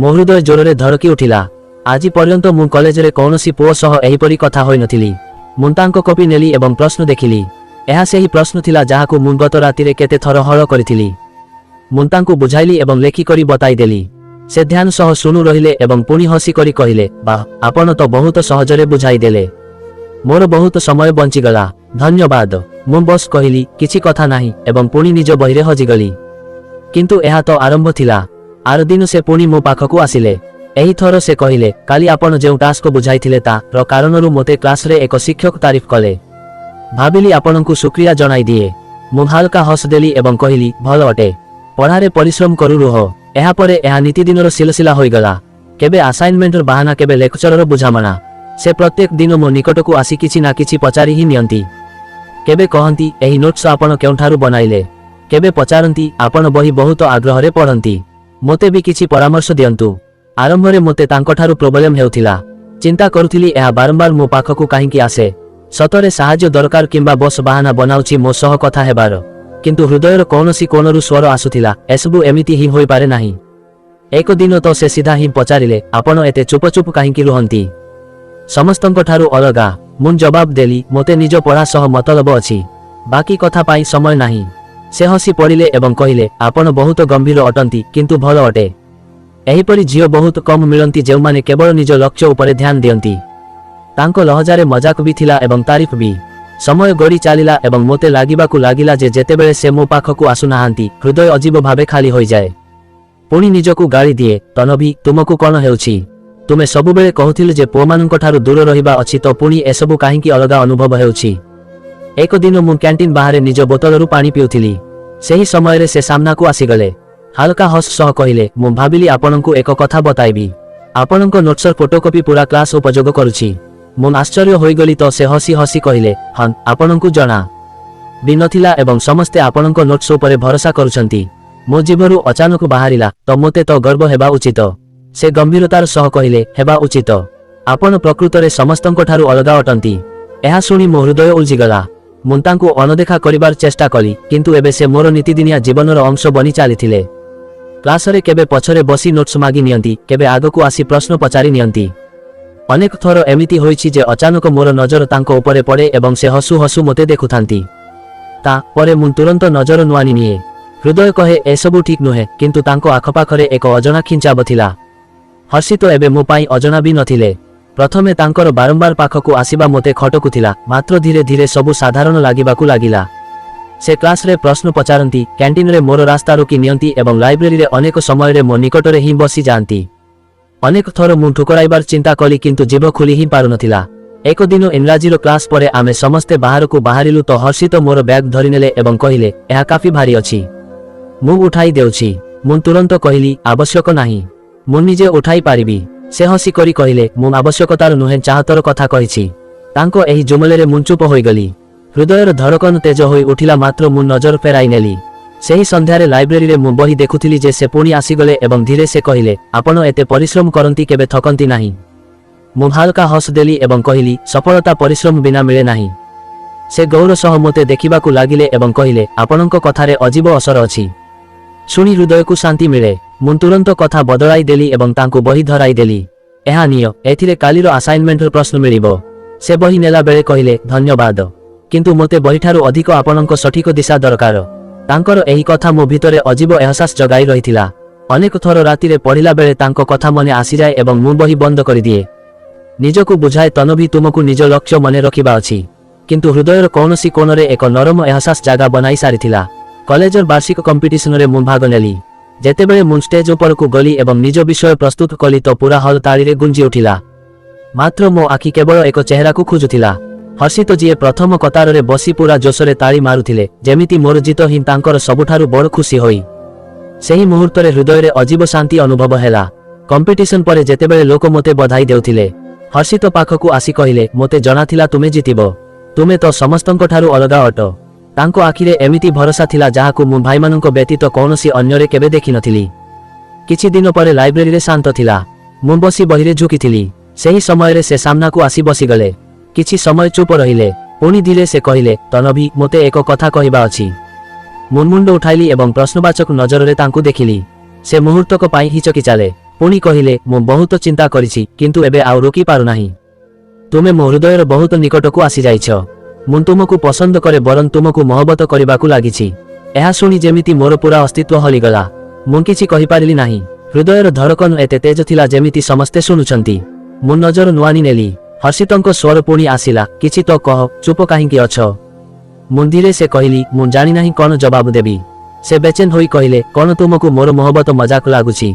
ମୋ ହୃଦୟ ଜୋରରେ ଧଡ଼କି ଉଠିଲା। ଆଜି ପର୍ଯ୍ୟନ୍ତ ମୁଁ କଲେଜରେ କୌଣସି ପୁଅ ସହ ଏହିପରି କଥା ହୋଇନଥିଲି। ମୁଁ ତାଙ୍କ କପି ନେଲି ଏବଂ ପ୍ରଶ୍ନ ଦେଖିଲି। ଏହା ସେହି ପ୍ରଶ୍ନ ଥିଲା ଯାହାକୁ ମୁଁ ଗତ ରାତିରେ କେତେ ଥର ହଳ କରିଥିଲି। ମୁଁ ତାଙ୍କୁ ବୁଝାଇଲି ଏବଂ ଲେଖିକରି ବତାଇଦେଲି। ସେ ଧ୍ୟାନ ସହ ଶୁଣୁ ରହିଲେ ଏବଂ ପୁଣି ହସି କରି କହିଲେ, ବାଃ, ଆପଣ ତ ବହୁତ ସହଜରେ ବୁଝାଇଦେଲେ। ମୋର ବହୁତ ସମୟ ବଞ୍ଚିଗଲା। ଧନ୍ୟବାଦ। ମୁଁ ବସ୍ କହିଲି, କିଛି କଥା ନାହିଁ ଏବଂ ପୁଣି ନିଜ ବହିରେ ହଜିଗଲି। କିନ୍ତୁ ଏହା ତ ଆରମ୍ଭ ଥିଲା। ଆର ଦିନ ସେ ପୁଣି ମୋ ପାଖକୁ ଆସିଲେ। ଏହି ଥର ସେ କହିଲେ, କାଲି ଆପଣ ଯେଉଁ ଟାସ୍କ ବୁଝାଇଥିଲେ ତାର କାରଣରୁ ମୋତେ କ୍ଲାସରେ ଏକ ଶିକ୍ଷକ ତାରିଫ କଲେ। ଭାବିଲି ଆପଣଙ୍କୁ ଶୁକ୍ରିୟା ଜଣାଇଦିଏ। ମୁଁ ହାଲକା ହସିଦେଲି ଏବଂ କହିଲି, ଭଲ ଅଟେ। ପଢ଼ାରେ ପରିଶ୍ରମ କରୁ ରୁହ। ଏହାପରେ ଏହା ନୀତିଦିନର ସିଲସିଲା ହୋଇଗଲା। କେବେ ଆସାଇନମେଣ୍ଟର ବାହାନା, କେବେ ଲେକ୍ଚରର ବୁଝାମଣା। ସେ ପ୍ରତ୍ୟେକ ଦିନ ମୋ ନିକଟକୁ ଆସି କିଛି ନା କିଛି ପଚାରି ହିଁ ନିଅନ୍ତି। କେବେ କହନ୍ତି, ଏହି ନୋଟ୍ସ ଆପଣ କେଉଁଠାରୁ ବନାଇଲେ? କେବେ ପଚାରନ୍ତି, ଆପଣ ବହି ବହୁତ ଆଗ୍ରହରେ ପଢ଼ନ୍ତି, ମୋତେ ବି କିଛି ପରାମର୍ଶ ଦିଅନ୍ତୁ। ଆରମ୍ଭରେ ମୋତେ ତାଙ୍କଠାରୁ ପ୍ରୋବ୍ଲେମ ହେଉଥିଲା। ଚିନ୍ତା କରୁଥିଲି ଏହା ବାରମ୍ବାର ମୋ ପାଖକୁ କାହିଁକି ଆସେ। ସତରେ ସାହାଯ୍ୟ ଦରକାର କିମ୍ବା ବସ୍ ବାହାନା ବନାଉଛି ମୋ ସହ କଥା ହେବାର। କିନ୍ତୁ ହୃଦୟର କୌଣସି କୋଣରୁ ସ୍ୱର ଆସୁଥିଲା, ଏସବୁ ଏମିତି ହିଁ ହୋଇପାରେ ନାହିଁ। ଏକ ଦିନ ତ ସେ ସିଧା ହିଁ ପଚାରିଲେ, ଆପଣ ଏତେ ଚୁପଚୁପ କାହିଁକି ରୁହନ୍ତି? ସମସ୍ତଙ୍କ ଠାରୁ ଅଲଗା। ମୁଁ ଜବାବ ଦେଲି, ମୋତେ ନିଜ ପଢ଼ା ସହ ମତଲବ ଅଛି। ବାକି କଥା ପାଇଁ ସମୟ ନାହିଁ। ସେ ହସି ପଡ଼ିଲେ ଏବଂ କହିଲେ, ଆପଣ ବହୁତ ଗମ୍ଭୀର ଅଟନ୍ତି, କିନ୍ତୁ ଭଲ ଅଟେ। ଏହିପରି ଝିଅ ବହୁତ କମ୍ ମିଳନ୍ତି ଯେଉଁମାନେ କେବଳ ନିଜ ଲକ୍ଷ୍ୟ ଉପରେ ଧ୍ୟାନ ଦିଅନ୍ତି। ତାଙ୍କ ଲହଜାରେ ମଜାକ ବି ଥିଲା ଏବଂ ତାରିଫ ବି। ସମୟ ଗଡ଼ି ଚାଲିଲା ଏବଂ ମୋତେ ଲାଗିବାକୁ ଲାଗିଲା ଯେ ଯେତେବେଳେ ସେ ମୋ ପାଖକୁ ଆସୁନାହାନ୍ତି, ହୃଦୟ ଅଜୀବ ଭାବେ ଖାଲି ହୋଇଯାଏ। ପୁଣି ନିଜକୁ ଗାଳି ଦିଏ, ତନଭି, ତୁମକୁ କ'ଣ ହେଉଛି? ତୁମେ ସବୁବେଳେ କହୁଥିଲ ଯେ ପୁଅମାନଙ୍କ ଠାରୁ ଦୂର ରହିବା ଅଛି, ତ ପୁଣି ଏସବୁ କାହିଁକି ଅଲଗା ଅନୁଭବ ହେଉଛି? ଏକ ଦିନ ମୁଁ କ୍ୟାଣ୍ଟିନ୍ ବାହାରେ ନିଜ ବୋତଲରୁ ପାଣି ପିଉଥିଲି। ସେହି ସମୟରେ ସେ ସାମ୍ନାକୁ ଆସିଗଲେ। ହାଲକା ହସ ସହ କହିଲେ, ମୁଁ ଭାବିଲି ଆପଣଙ୍କୁ ଏକ କଥା ବତାଇବି। ଆପଣଙ୍କ ନୋଟ୍ସର ଫଟୋକପି ପୁରା କ୍ଲାସ ଉପଯୋଗ କରୁଛି। ମୁଁ ଆଶ୍ଚର୍ଯ୍ୟ ହୋଇଗଲି ତ ସେ ହସି ହସି କହିଲେ, ହଁ, ଆପଣଙ୍କୁ ଜଣା ବି ନଥିଲା ଏବଂ ସମସ୍ତେ ଆପଣଙ୍କ ନୋଟ୍ସ ଉପରେ ଭରସା କରୁଛନ୍ତି। ମୋ ଜିଭରୁ ଅଚାନକ ବାହାରିଲା, ତ ମୋତେ ତ ଗର୍ବ ହେବା ଉଚିତ। ସେ ଗମ୍ଭୀରତାର ସହ କହିଲେ, ହେବା ଉଚିତ? ଆପଣ ପ୍ରକୃତରେ ସମସ୍ତଙ୍କ ଠାରୁ ଅଲଗା ଅଟନ୍ତି। ଏହା ଶୁଣି ମୋ ହୃଦୟ ଉଲଝିଗଲା। ମୁଁ ତାଙ୍କୁ ଅନଦେଖା କରିବାର ଚେଷ୍ଟା କଲି, କିନ୍ତୁ ଏବେ ସେ ମୋର ନୀତିଦିନିଆ ଜୀବନର ଅଂଶ ବନି ଚାଲିଥିଲେ। କ୍ଲାସରେ କେବେ ପଛରେ ବସି ନୋଟ୍ସ ମାଗି ନିଅନ୍ତି, କେବେ ଆଗକୁ ଆସି ପ୍ରଶ୍ନ ପଚାରି ନିଅନ୍ତି। ଅନେକ ଥର ଏମିତି ହୋଇଛି ଯେ ଅଚାନକ ମୋର ନଜର ତାଙ୍କ ଉପରେ ପଡ଼େ ଏବଂ ସେ ହସୁ ହସୁ ମୋତେ ଦେଖୁଥାନ୍ତି। ତା ପରେ ମୁଁ ତୁରନ୍ତ ନଜର ନୁଆନି ନିଏ। ହୃଦୟ କହେ, ଏସବୁ ଠିକ୍ ନୁହେଁ, କିନ୍ତୁ ତାଙ୍କ ଆଖପାଖରେ ଏକ ଅଜଣା ଖିଞ୍ଚାବ ଥିଲା। ହର୍ଷିତ ଏବେ ମୋ ପାଇଁ ଅଜଣା ବି ନଥିଲେ। ପ୍ରଥମେ ତାଙ୍କର ବାରମ୍ବାର ପାଖକୁ ଆସିବା ମୋତେ ଖଟକୁଥିଲା, ମାତ୍ର ଧୀରେ ଧୀରେ ସବୁ ସାଧାରଣ ଲାଗିବାକୁ ଲାଗିଲା। ସେ କ୍ଲାସରେ ପ୍ରଶ୍ନ ପଚାରନ୍ତି, କ୍ୟାଣ୍ଟିନରେ ମୋର ରାସ୍ତା ରୋକି ନିଅନ୍ତି ଏବଂ ଲାଇବ୍ରେରୀରେ ଅନେକ ସମୟରେ ମୋ ନିକଟରେ ହିଁ ବସି ଯାଆନ୍ତି। ଅନେକ ଥର ମୁଁ ଠୁକରାଇବାର ଚିନ୍ତା କଲି, କିନ୍ତୁ ଜିଭ ଖୋଲି ହିଁ ପାରୁନଥିଲା। ଏକ ଦିନ ଇଂରାଜୀର କ୍ଲାସ ପରେ ଆମେ ସମସ୍ତେ ବାହାରକୁ ବାହାରିଲୁ ତ ହର୍ଷିତ ମୋର ବ୍ୟାଗ୍ ଧରିନେଲେ ଏବଂ କହିଲେ, ଏହା କାଫି ଭାରି ଅଛି, ମୁଁ ଉଠାଇ ଦେଉଛି। ମୁଁ ତୁରନ୍ତ କହିଲି, ଆବଶ୍ୟକ ନାହିଁ, ମୁଁ ନିଜେ ଉଠାଇ ପାରିବି। ସେ ହସି କରି କହିଲେ, ମୁଁ ଆବଶ୍ୟକତାର ନୁହେଁ, ଚାହତର କଥା କହିଛି। ତାଙ୍କ ଏହି ଜୁମଲେରେ ମୁଁ ଚୁପ ହୋଇଗଲି। ହୃଦୟର ଧଡ଼କନ ତେଜ ହୋଇ ଉଠିଲା, ମାତ୍ର ମୁଁ ନଜର ଫେରାଇ ନେଲି। ସେହି ସନ୍ଧ୍ୟାରେ ଲାଇବ୍ରେରୀରେ ମୁଁ ବହି ଦେଖୁଥିଲି ଯେ ସେ ପୁଣି ଆସିଗଲେ ଏବଂ ଧୀରେ ସେ କହିଲେ, ଆପଣ ଏତେ ପରିଶ୍ରମ କରନ୍ତି, କେବେ ଥକନ୍ତି ନାହିଁ? ମୁଁ ହାଲକା ହସ ଦେଲି ଏବଂ କହିଲି, ସଫଳତା ପରିଶ୍ରମ ବିନା ମିଳେ ନାହିଁ। ସେ ଗୌର ସହ ମୋତେ ଦେଖିବାକୁ ଲାଗିଲେ ଏବଂ କହିଲେ, ଆପଣଙ୍କ କଥାରେ ଅଜୀବ ଅସର ଅଛି। ଶୁଣି ହୃଦୟକୁ ଶାନ୍ତି ମିଳେ। ମୁଁ ତୁରନ୍ତ କଥା ବଦଳାଇ ଦେଲି ଏବଂ ତାଙ୍କୁ ବହି ଧରାଇ ଦେଲି। ଏହା ନିଅ, ଏଥିରେ କାଲିର ଆସାଇନମେଣ୍ଟର ପ୍ରଶ୍ନ ମିଳିବ। ସେ ବହି ନେଲା ବେଳେ କହିଲେ, ଧନ୍ୟବାଦ, କିନ୍ତୁ ମୋତେ ବହିଠାରୁ ଅଧିକ ଆପଣଙ୍କ ସଠିକ ଦିଶା ଦରକାର। ତାଙ୍କର ଏହି କଥା ମୋ ଭିତରେ ଅଜୀବ ଏହସାସ ଜଗାଇ ରହିଥିଲା। ଅନେକ ଥର ରାତିରେ ପଢ଼ିଲା ବେଳେ ତାଙ୍କ କଥା ମନେ ଆସିଯାଏ ଏବଂ ମୁଁ ବହି ବନ୍ଦ କରିଦିଏ। ନିଜକୁ ବୁଝାଏ, ତନଭି, ତୁମକୁ ନିଜ ଲକ୍ଷ୍ୟ ମନେ ରଖିବା ଅଛି। କିନ୍ତୁ ହୃଦୟର କୌଣସି କୋଣରେ ଏକ ନରମ ଏହସାସ ଜାଗା ବନାଇ ସାରିଥିଲା। କଲେଜର ବାର୍ଷିକ କମ୍ପିଟିସନରେ ମୁଁ ଭାଗ ନେଲି। ଯେତେବେଳେ ମୁଁ ଷ୍ଟେଜ ଉପରକୁ ଗଲି ଏବଂ ନିଜ ବିଷୟ ପ୍ରସ୍ତୁତ କଲି ତ ପୁରା ହଲ୍ ତାଳିରେ ଗୁଞ୍ଜି ଉଠିଲା। ମାତ୍ର ମୋ ଆଖି କେବଳ ଏକ ଚେହେରାକୁ ଖୋଜୁଥିଲା। ହର୍ଷିତ, ଯିଏ ପ୍ରଥମ କତାରରେ ବସି ପୁରା ଜୋଶରେ ତାଳି ମାରୁଥିଲେ, ଯେମିତି ମୋର ଜିତ ହିଁ ତାଙ୍କର ସବୁଠାରୁ ବଡ଼ ଖୁସି ହୋଇ। ସେହି ମୁହୂର୍ତ୍ତରେ ହୃଦୟରେ ଅଜୀବ ଶାନ୍ତି ଅନୁଭବ ହେଲା। କମ୍ପିଟିସନ ପରେ ଯେତେବେଳେ ଲୋକ ମୋତେ ବଧାଇ ଦେଉଥିଲେ, ହର୍ଷିତ ପାଖକୁ ଆସି କହିଲେ, ମୋତେ ଜଣାଥିଲା ତୁମେ ଜିତିବ, ତୁମେ ତ ସମସ୍ତଙ୍କ ଠାରୁ ଅଲଗା ଅଟ। ତାଙ୍କ ଆଖିରେ ଏମିତି ଭରସା ଥିଲା ଯାହାକୁ ମୁଁ ଭାଇମାନଙ୍କ ବ୍ୟତୀତ କୌଣସି ଅନ୍ୟରେ କେବେ ଦେଖିନଥିଲି। କିଛି ଦିନ ପରେ ଲାଇବ୍ରେରୀରେ ଶାନ୍ତ ଥିଲା। ମୁଁ ବସି ବହିରେ ଝୁକିଥିଲି। ସେହି ସମୟରେ ସେ ସାମ୍ନାକୁ ଆସି ବସିଗଲେ। କିଛି ସମୟ ଚୁପ ରହିଲେ। ପୁଣି ଧୀରେ ସେ କହିଲେ, ତନଭି, ମୋତେ ଏକ କଥା କହିବା ଅଛି। ମୁଁ ମୁଣ୍ଡ ଉଠାଇଲି ଏବଂ ପ୍ରଶ୍ନବାଚକ ନଜରରେ ତାଙ୍କୁ ଦେଖିଲି। ସେ ମୁହୂର୍ତ୍ତକ ପାଇଁ ହିଚକି ଚାଲେ। ପୁଣି କହିଲେ ମୁଁ ବହୁତ ଚିନ୍ତା କରିଛି କିନ୍ତୁ ଏବେ ଆଉ ରୋକି ପାରୁନାହିଁ। ତୁମେ ମୋ ହୃଦୟର ବହୁତ ନିକଟକୁ ଆସିଯାଇଛ। ମୁଁ ତୁମକୁ ପସନ୍ଦ କରେ ବରଂ ତୁମକୁ ମହବତ କରିବାକୁ ଲାଗିଛି। ଏହା ଶୁଣି ଯେମିତି ମୋର ପୁରା ଅସ୍ତିତ୍ୱ ହଲିଗଲା। ମୁଁ କିଛି କହିପାରିଲି ନାହିଁ। ହୃଦୟର ଧଡ଼କନ ଏତେ ତେଜ ଥିଲା ଯେମିତି ସମସ୍ତେ ଶୁଣୁଛନ୍ତି। ମୁଁ ନଜର ନୁଆଣି ନେଲି। ହର୍ଷିତଙ୍କ ସ୍ୱର ପୁଣି ଆସିଲା, କିଛି ତ କହ, ଚୁପ କାହିଁକି ଅଛ? ମୁଁ ଧୀରେ ସେ କହିଲି, ମୁଁ ଜାଣିନାହିଁ କ'ଣ ଜବାବ ଦେବି। ସେ ବେଚେନ ହୋଇ କହିଲେ, କ'ଣ ତୁମକୁ ମୋର ମହବତ ମଜାକ ଲାଗୁଛି?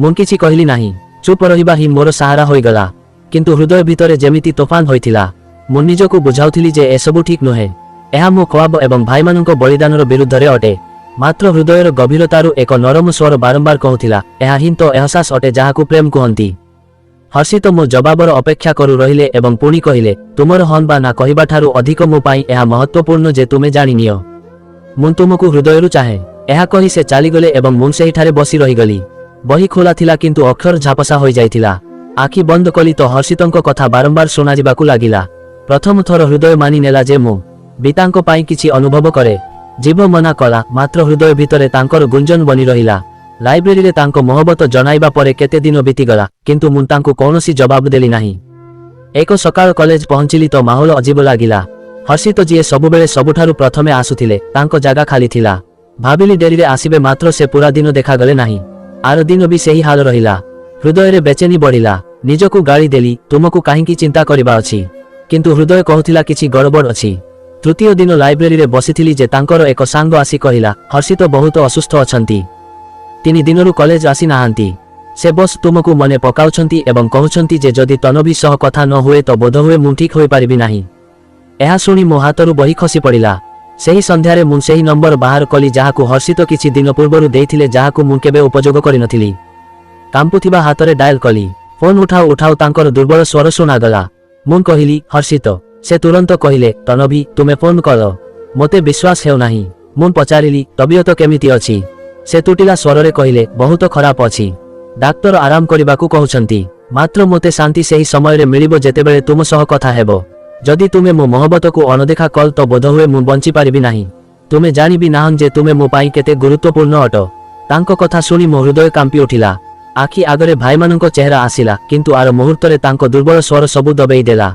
ମୁଁ କିଛି କହିଲି ନାହିଁ। ଚୁପ ରହିବା ହିଁ ମୋର ସାହାରା ହୋଇଗଲା। କିନ୍ତୁ ହୃଦୟ ଭିତରେ ଯେମିତି ତୋଫାନ ହୋଇଥିଲା। ମୁଁ ନିଜକୁ ବୁଝାଉଥିଲି ଯେ ଏସବୁ ଠିକ୍ ନୁହେଁ। ଏହା ମୋ ଖ୍ୱାବ ଏବଂ ଭାଇମାନଙ୍କ ବଳିଦାନର ବିରୁଦ୍ଧରେ ଅଟେ। ମାତ୍ର ହୃଦୟର ଗଭୀରତାରୁ ଏକ ନରମ ସ୍ୱର ବାରମ୍ବାର କହୁଥିଲା, ଏହା ହିଁ ତ ଏହସାସ ଅଟେ ଯାହାକୁ ପ୍ରେମ କୁହନ୍ତି। ହର୍ଷିତ ମୋ ଜବାବର ଅପେକ୍ଷା କରୁ ରହିଲେ ଏବଂ ପୁଣି କହିଲେ, ତୁମର ହଁ ବା ନା କହିବାଠାରୁ ଅଧିକ ମୋ ପାଇଁ ଏହା ମହତ୍ୱପୂର୍ଣ୍ଣ ଯେ ତୁମେ ଜାଣିନିଅ ମୁଁ ତୁମକୁ ହୃଦୟରୁ ଚାହେଁ। ଏହା କହି ସେ ଚାଲିଗଲେ ଏବଂ ମୁଁ ସେହିଠାରେ ବସି ରହିଗଲି। ବହି ଖୋଲା ଥିଲା କିନ୍ତୁ ଅକ୍ଷର ଝାପସା ହୋଇଯାଇଥିଲା। ଆଖି ବନ୍ଦ କଲି ତ ହର୍ଷିତଙ୍କ କଥା ବାରମ୍ବାର ଶୁଣାଯିବାକୁ ଲାଗିଲା। ପ୍ରଥମ ଥର ହୃଦୟ ମାନିନେଲା ଯେ ମୁଁ ବି ତାଙ୍କ ପାଇଁ କିଛି ଅନୁଭବ କରେ। ଜୀବ ମନା କଲା, ମାତ୍ର ହୃଦୟ ଭିତରେ ତାଙ୍କର ଗୁଞ୍ଜନ ବନି ରହିଲା। ଲାଇବ୍ରେରୀରେ ତାଙ୍କ ମହବତ ଜଣାଇବା ପରେ କେତେ ଦିନ ବିତିଗଲା, କିନ୍ତୁ ମୁଁ ତାଙ୍କୁ କୌଣସି ଜବାବ ଦେଲି ନାହିଁ। ଏକ ସକାଳ କଲେଜ ପହଞ୍ଚିଲି ତ ମାହୋଲ ଅଜୀବ ଲାଗିଲା। ହର୍ଷିତ ଯିଏ ସବୁବେଳେ ସବୁଠାରୁ ପ୍ରଥମେ ଆସୁଥିଲେ, ତାଙ୍କ ଜାଗା ଖାଲି ଥିଲା। ଭାବିଲି ଡେରିରେ ଆସିବେ ମାତ୍ର ସେ ପୁରା ଦିନ ଦେଖାଗଲେ ନାହିଁ। ଆର ଦିନ ବି ସେହି ହାଲ ରହିଲା। ହୃଦୟରେ ବେଚେନି ବଢ଼ିଲା। ନିଜକୁ ଗାଳି ଦେଲି, ତୁମକୁ କାହିଁକି ଚିନ୍ତା କରିବା ଅଛି? କିନ୍ତୁ ହୃଦୟ କହୁଥିଲା କିଛି ଗଡ଼ବଡ଼ ଅଛି। ତୃତୀୟ ଦିନ ଲାଇବ୍ରେରୀରେ ବସିଥିଲି ଯେ ତାଙ୍କର ଏକ ସାଙ୍ଗ ଆସି କହିଲା, ହର୍ଷିତ ବହୁତ ଅସୁସ୍ଥ ଅଛନ୍ତି। 3 ଦିନରୁ କଲେଜ ଆସିନାହାନ୍ତି। ସେ ବସ୍ ତୁମକୁ ମନେ ପକାଉଛନ୍ତି ଏବଂ କହୁଛନ୍ତି ଯେ ଯଦି ତନଭି ସହ କଥା ନ ହୁଏ ତ ବୋଧହୁଏ ମୁଁ ଠିକ୍ ହୋଇପାରିବି ନାହିଁ। ଏହା ଶୁଣି ମୋ ହାତରୁ ବହି ଖସି ପଡ଼ିଲା। ସେହି ସନ୍ଧ୍ୟାରେ ମୁଁ ସେହି ନମ୍ବର ବାହାର କଲି ଯାହାକୁ ହର୍ଷିତ କିଛି ଦିନ ପୂର୍ବରୁ ଦେଇଥିଲେ, ଯାହାକୁ ମୁଁ କେବେ ଉପଯୋଗ କରିନଥିଲି। କାମ୍ପୁଥିବା ହାତରେ ଡାଏଲ କଲି। ଫୋନ୍ ଉଠାଉ ଉଠାଉ ତାଙ୍କର ଦୁର୍ବଳ ସ୍ୱର ଶୁଣାଗଲା। ମୁଁ କହିଲି, ହର୍ଷିତ। ସେ ତୁରନ୍ତ କହିଲେ, ତନଭି, ତୁମେ ଫୋନ୍ କର। ମୋତେ ବିଶ୍ୱାସ ହେଉନାହିଁ। ମୁଁ ପଚାରିଲି, ତବିୟତ କେମିତି ଅଛି? ସେ ତୁଟିଲା ସ୍ୱରରେ କହିଲେ, ବହୁତ ଖରାପ ଅଛି। ଡାକ୍ତର ଆରାମ କରିବାକୁ କହୁଛନ୍ତି। ମାତ୍ର ମୋତେ ଶାନ୍ତି ସେହି ସମୟରେ ମିଳିବ ଯେତେବେଳେ ତୁମ ସହ କଥା ହେବ। ଯଦି ତୁମେ ମୋ ମହବତକୁ ଅଣଦେଖା କଲ ତ ବୋଧହୁଏ ମୁଁ ବଞ୍ଚିପାରିବି ନାହିଁ। ତୁମେ ଜାଣିବି ନାହଁ ଯେ ତୁମେ ମୋ ପାଇଁ କେତେ ଗୁରୁତ୍ୱପୂର୍ଣ୍ଣ ଅଟ। ତାଙ୍କ କଥା ଶୁଣି ମୋ ହୃଦୟ କାମ୍ପି ଉଠିଲା। ଆଖି ଆଗରେ ଭାଇମାନଙ୍କ ଚେହେରା ଆସିଲା, କିନ୍ତୁ ଆର ମୁହୂର୍ତ୍ତରେ ତାଙ୍କ ଦୁର୍ବଳ ସ୍ୱର ସବୁ ଦବେଇ ଦେଲା।